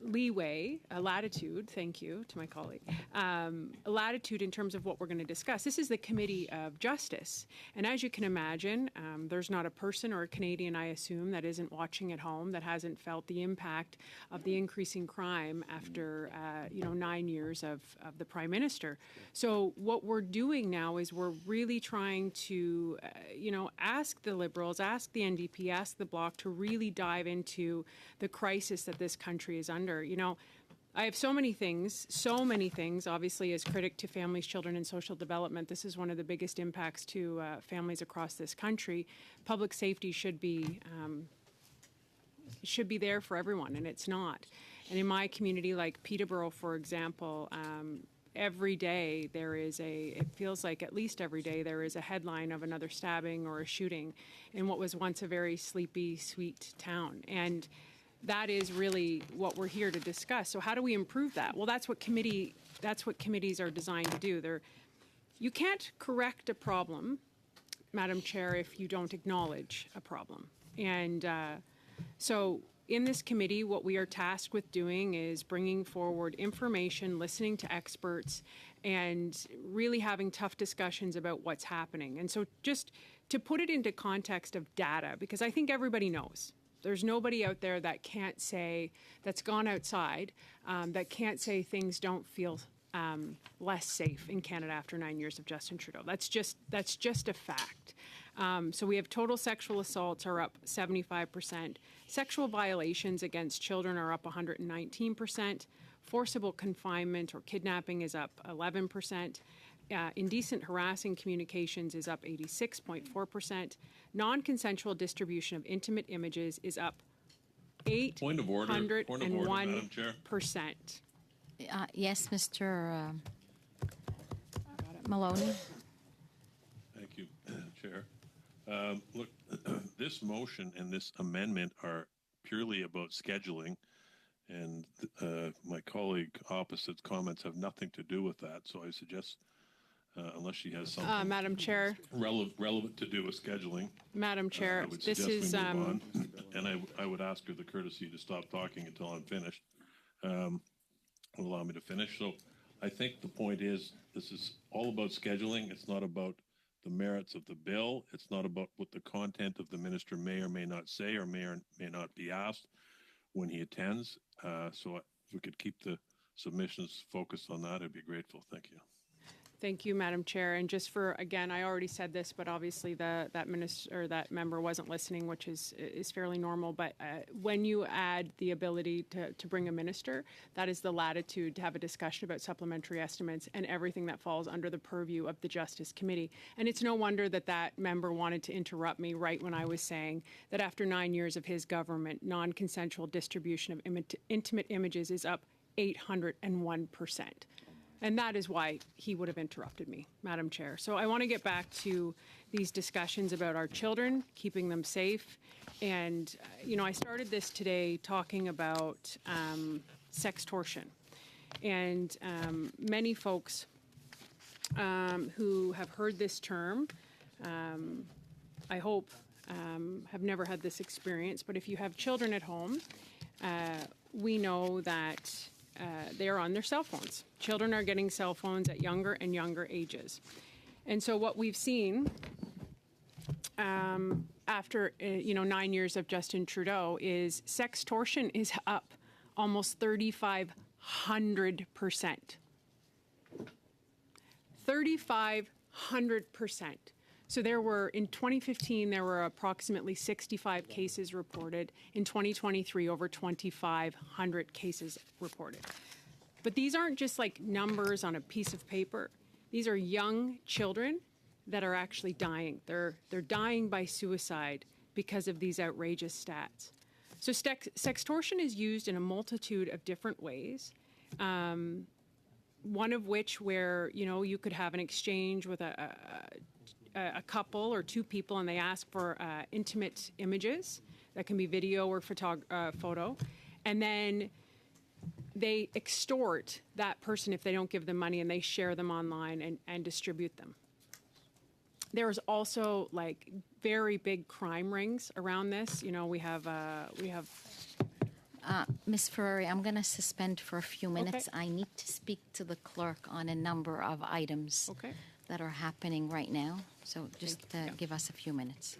leeway, a latitude, thank you to my colleague, a latitude in terms of what we're going to discuss. This is the Committee of Justice. And as you can imagine, there's not a person or a Canadian, I assume, that isn't watching at home that hasn't felt the impact of the increasing crime after, 9 years of the Prime Minister. So what we're doing now is we're really trying to, ask the Liberals, ask the NDP, ask the Bloc to really dive into the crisis that this country is under. I have so many things, obviously, as critic to families, children, and social development. This is one of the biggest impacts to families across this country. Public safety should be there for everyone, and it's not. And in my community, like Peterborough, for example, every day it feels like at least every day there is a headline of another stabbing or a shooting in what was once a very sleepy, sweet town. And that is really what we're here to discuss. So how do we improve that? Well, that's what committees are designed to do. You can't correct a problem, Madam Chair, if you don't acknowledge a problem. And so in this committee, what we are tasked with doing is bringing forward information, listening to experts, and really having tough discussions about what's happening. And so just to put it into context of data, because I think everybody knows. There's nobody out there that can't say, that's gone outside, that can't say things don't feel less safe in Canada after 9 years of Justin Trudeau. That's just a fact. So we have total sexual assaults are up 75%. Sexual violations against children are up 119%. Forcible confinement or kidnapping is up 11%. Indecent harassing communications is up 86.4%. Non-consensual distribution of intimate images is up 801%. Point of order, Madam Chair. Yes, Mr. Maloney. Thank you, Chair. Look, this motion and this amendment are purely about scheduling, And my colleague opposite's comments have nothing to do with that. So I suggest, unless she has something Madam Chair, relevant to do with scheduling, Madam Chair, I would this suggest is we move on. And I would ask her the courtesy to stop talking until I'm finished. Allow me to finish. So I think the point is, this is all about scheduling. It's not about the merits of the bill. It's not about what the content of the minister may or may not say or may not be asked when he attends. So if we could keep the submissions focused on that, I'd be grateful. Thank you. Thank you, Madam Chair. And just for, again, I already said this, but obviously that minister or that member wasn't listening, which is fairly normal. But when you add the ability to bring a minister, that is the latitude to have a discussion about supplementary estimates and everything that falls under the purview of the Justice Committee. And it's no wonder that that member wanted to interrupt me right when I was saying that after 9 years of his government, non-consensual distribution of intimate images is up 801%. And that is why he would have interrupted me, Madam Chair. So I want to get back to these discussions about our children, keeping them safe. And, I started this today talking about sextortion. And many folks who have heard this term, I hope, have never had this experience. But if you have children at home, we know that they are on their cell phones. Children are getting cell phones at younger and younger ages. And so what we've seen after 9 years of Justin Trudeau is sextortion is up almost 3,500%. 3,500%. So in 2015, there were approximately 65 cases reported. In 2023, over 2,500 cases reported. But these aren't just like numbers on a piece of paper. These are young children that are actually dying. They're dying by suicide because of these outrageous stats. So sextortion is used in a multitude of different ways. One of which where, you could have an exchange with a couple or two people and they ask for intimate images. That can be video or photo. And then they extort that person if they don't give them money, and they share them online and distribute them. There's also very big crime rings around this. We have Ms. Ferrari, I'm going to suspend for a few minutes. Okay. I need to speak to the clerk on a number of items that are happening right now. So just give us a few minutes.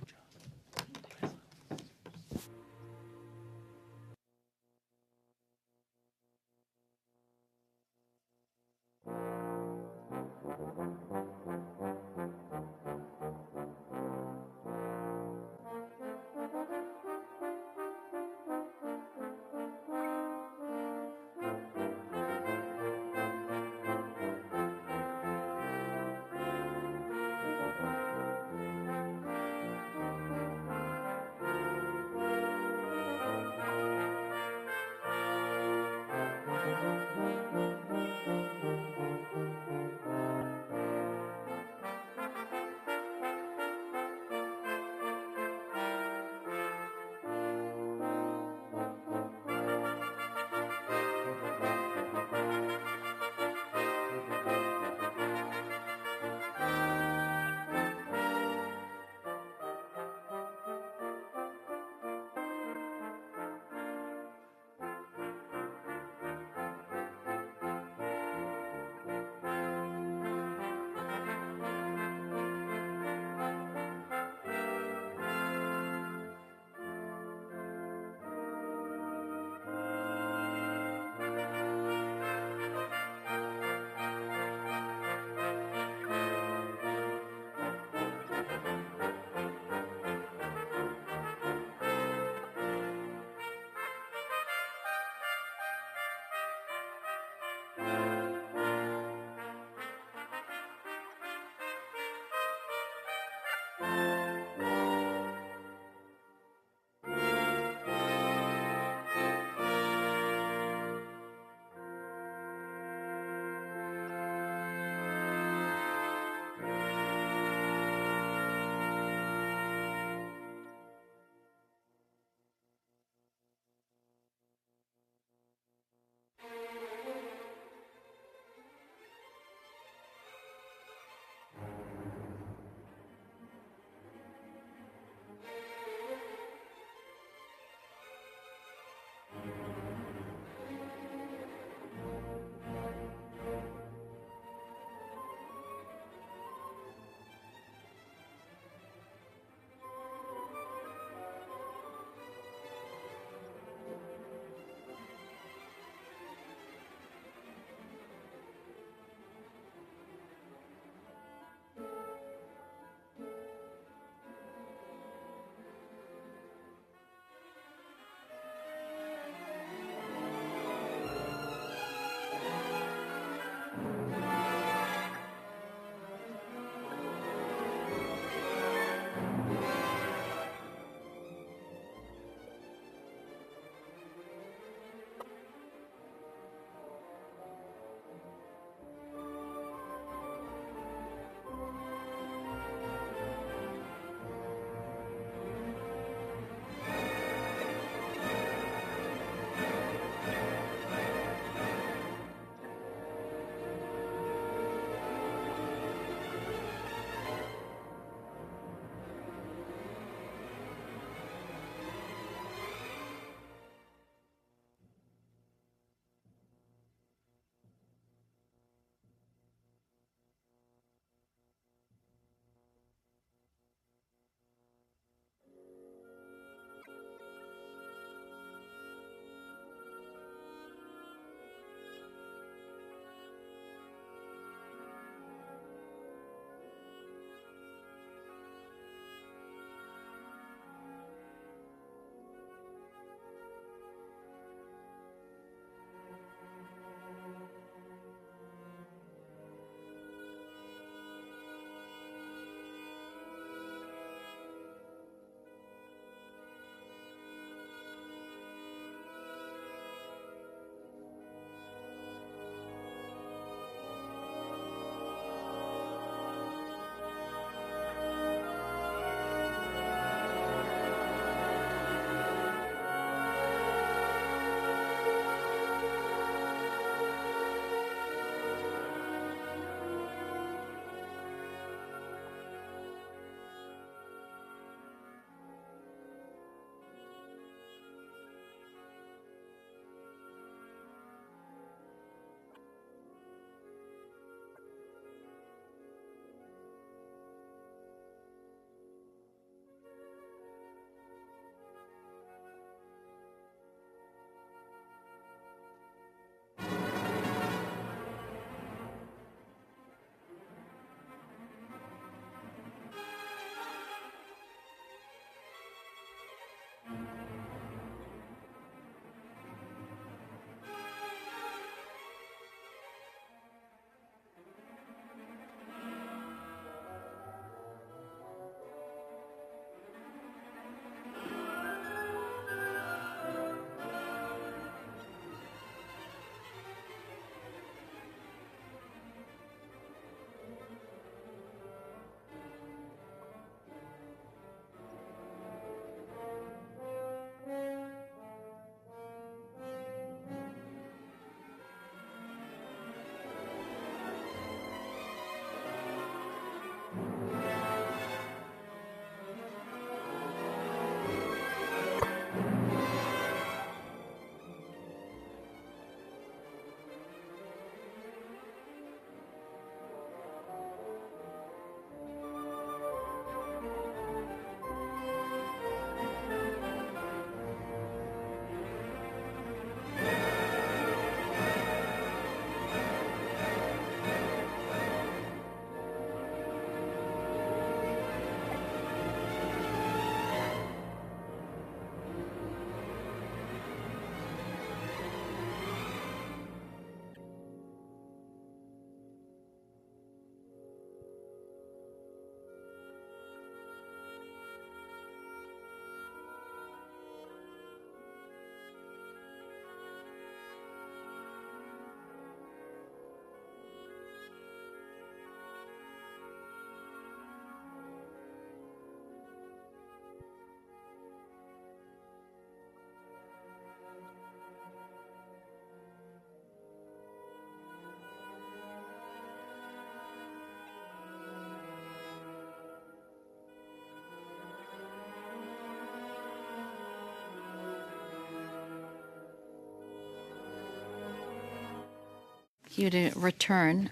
you to return.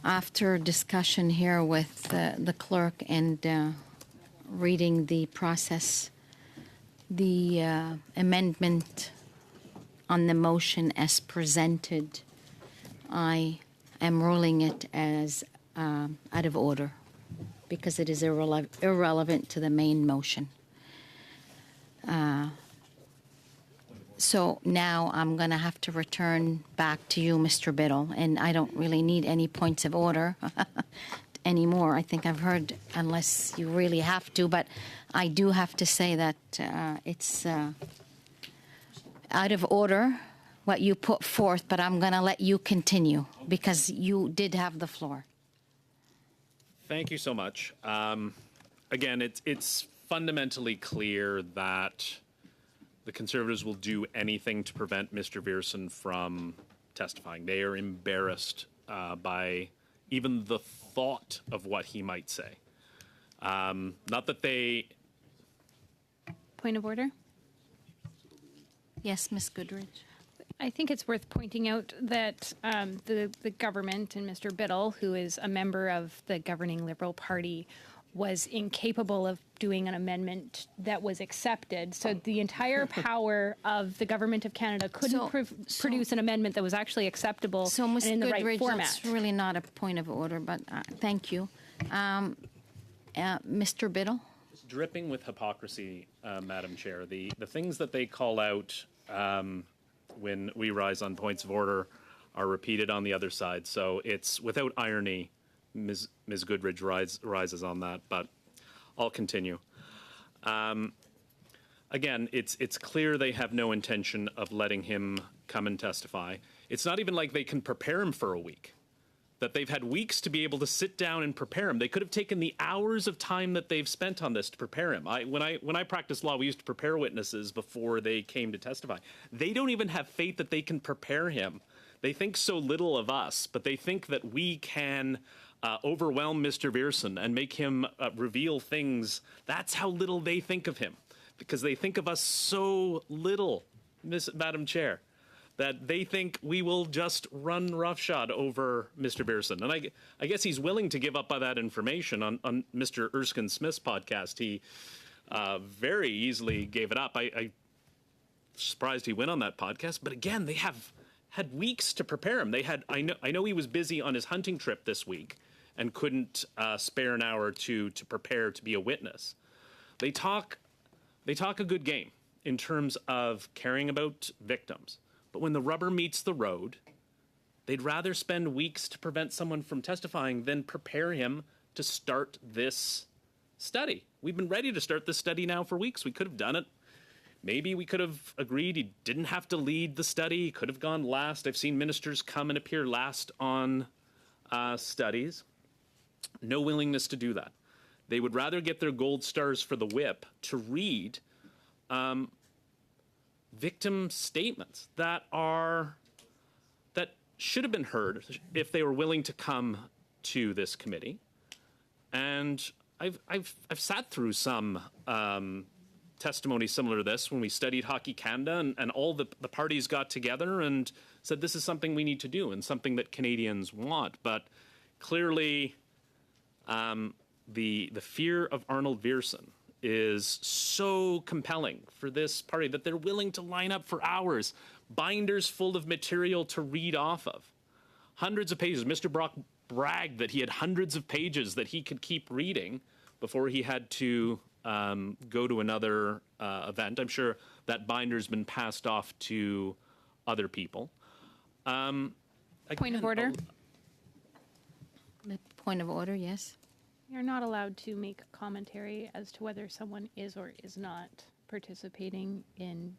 After discussion here with the clerk and reading the process, the amendment on the motion as presented, I am ruling it as out of order because it is irrelevant to the main motion. So now I'm going to have to return back to you, Mr. Biddle, and I don't really need any points of order anymore. I think I've heard, unless you really have to, but I do have to say that it's out of order what you put forth, but I'm going to let you continue because you did have the floor. Thank you so much. Again, it's fundamentally clear that the Conservatives will do anything to prevent Mr. Viersen from testifying. They are embarrassed by even the thought of what he might say. Not that they... Point of order? Yes, Ms. Goodrich. I think it's worth pointing out that the government and Mr. Biddle, who is a member of the governing Liberal Party, was incapable of doing an amendment that was accepted. So the entire power of the government of Canada couldn't produce an amendment that was actually acceptable So, and Ms. in the Goodrich, right format. that's really not a point of order, but thank you. Mr. Biddle? It's dripping with hypocrisy, Madam Chair. The things that they call out when we rise on points of order are repeated on the other side. So it's without irony, Ms. Goodrich rises on that, but I'll continue. Again, it's clear they have no intention of letting him come and testify. It's not even like they can prepare him for a week, that they've had weeks to be able to sit down and prepare him. They could have taken the hours of time that they've spent on this to prepare him. When I practiced law, we used to prepare witnesses before they came to testify. They don't even have faith that they can prepare him. They think so little of us, but they think that we can overwhelm Mr. Viersen and make him reveal things. That's how little they think of him, because they think of us so little, Madam Chair, that they think we will just run roughshod over Mr. Viersen. And I guess he's willing to give up that information on Mr. Erskine Smith's podcast. He very easily gave it up. I'm surprised he went on that podcast. But again, they have had weeks to prepare him. I know he was busy on his hunting trip this week and couldn't spare an hour to prepare to be a witness. They talk a good game in terms of caring about victims. But when the rubber meets the road, they'd rather spend weeks to prevent someone from testifying than prepare him to start this study. We've been ready to start this study now for weeks. We could have done it. Maybe we could have agreed he didn't have to lead the study. He could have gone last. I've seen ministers come and appear last on studies. No willingness to do that. They would rather get their gold stars for the whip to read victim statements that should have been heard if they were willing to come to this committee. And I've sat through some testimony similar to this when we studied Hockey Canada, and all the parties got together and said this is something we need to do and something that Canadians want. But clearly, the fear of Arnold Viersen is so compelling for this party that they're willing to line up for hours, binders full of material to read off of. Hundreds of pages. Mr. Brock bragged that he had hundreds of pages that he could keep reading before he had to go to another event. I'm sure that binder's been passed off to other people. Point of order? Point of order, yes. You're not allowed to make commentary as to whether someone is or is not participating in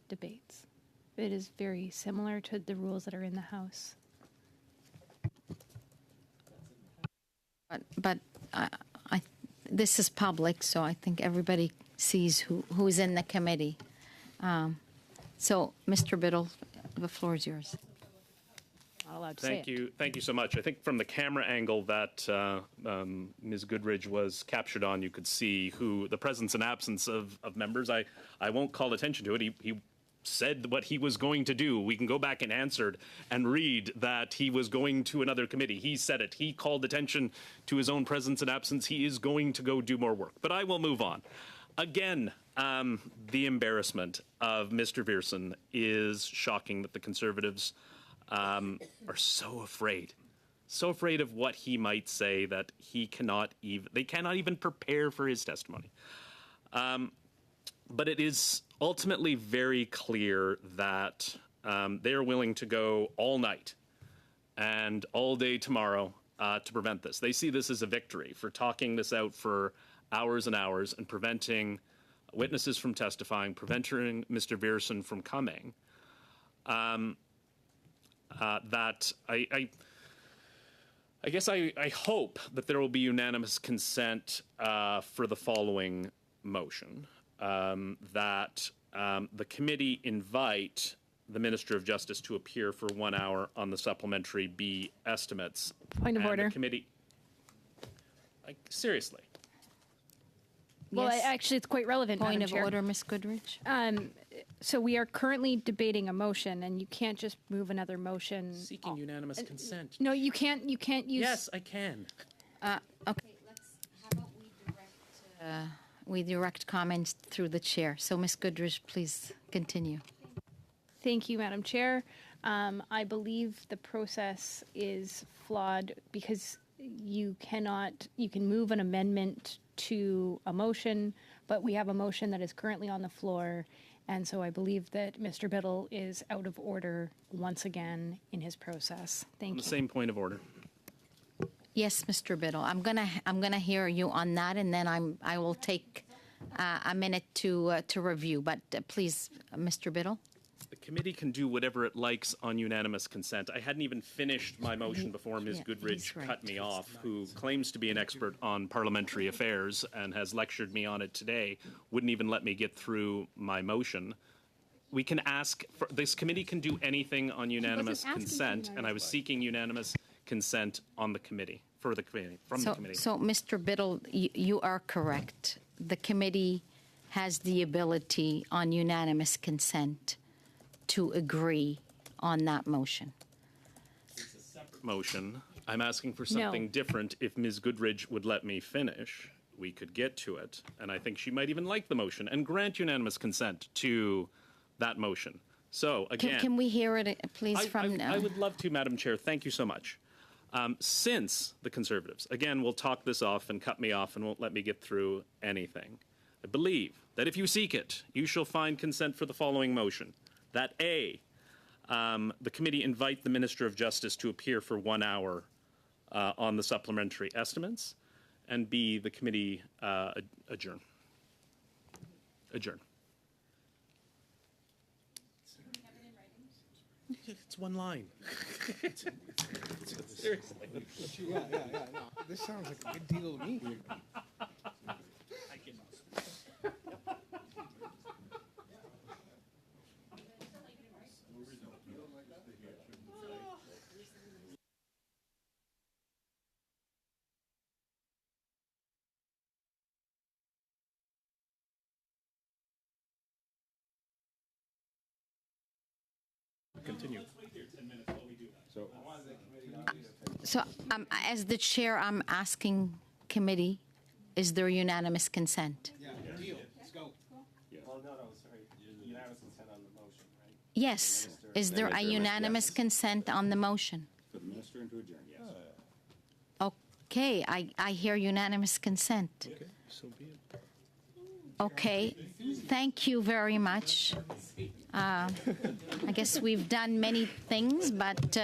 debates. It is very similar to the rules that are in the House. But this is public, so I think everybody sees who's in the committee. So, Mr. Biddle, the floor is yours. Not allowed to say it. Thank you so much. I think from the camera angle that Ms. Goodrich was captured on, you could see the presence and absence of members. I won't call attention to it. He said what he was going to do. We can go back and answered and read that he was going to another committee. He said it. He called attention to his own presence and absence. He is going to go do more work. But I will move on. Again, the embarrassment of Mr. Viersen is shocking that the Conservatives are so afraid of what he might say that they cannot even prepare for his testimony. But it is ultimately very clear that they are willing to go all night and all day tomorrow to prevent this. They see this as a victory for talking this out for hours and hours and preventing witnesses from testifying, preventing Mr. Viersen from coming. That I guess I hope that there will be unanimous consent for the following motion. That the committee invite the Minister of Justice to appear for 1 hour on the supplementary B estimates. Point of And order. The committee, seriously. Well, Yes. actually, it's quite relevant. Point Madam of Chair. order, Ms. Goodrich. So we are currently debating a motion, and you can't just move another motion. Seeking unanimous consent. No, you can't. You can't use. Yes, I can. Okay, how about we direct comments through the chair. So, Ms. Goodrich, please continue. Thank you, Madam Chair. I believe the process is flawed because you can move an amendment to a motion, but we have a motion that is currently on the floor. And so I believe that Mr. Biddle is out of order once again in his process. On Thank the you. same point of order. Yes, Mr. Biddle. I'm gonna hear you on that, and then I will take a minute to review. But please, Mr. Biddle. The committee can do whatever it likes on unanimous consent. I hadn't even finished my motion before Ms. Yeah, Goodrich he's right. cut me off, who claims to be an expert on parliamentary affairs and has lectured me on it today, wouldn't even let me get through my motion. We can ask, this committee can do anything on unanimous asking for consent, and I was seeking unanimous consent on the committee, from the committee. So, Mr. Biddle, you are correct. The committee has the ability on unanimous consent to agree on that motion. Motion. I'm asking for something different. If Ms. Goodrich would let me finish, we could get to it. And I think she might even like the motion and grant unanimous consent to that motion. So, again. Can we hear it, please, from... I would love to, Madam Chair. Thank you so much. Since the Conservatives, again, will talk this off and cut me off and won't let me get through anything, I believe that if you seek it, you shall find consent for the following motion. That A, the committee invite the Minister of Justice to appear for 1 hour on the supplementary estimates, and B, the committee adjourn. Adjourn. It's one line. Seriously. Yeah, no. This sounds like a good deal to me. Continue. So, as the chair, I'm asking committee, is there unanimous consent? Yeah, deal. Let's go. Well, no, sorry. Unanimous consent on the motion, right? Yes. Is there a unanimous consent on the motion? For the minister and to adjourn, yes. Okay, I hear unanimous consent. Okay, so be it. Okay, thank you very much. I guess we've done many things, but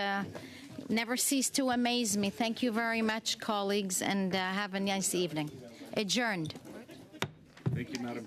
never cease to amaze me. Thank you very much, colleagues, and have a nice evening. Adjourned. Thank you, Madam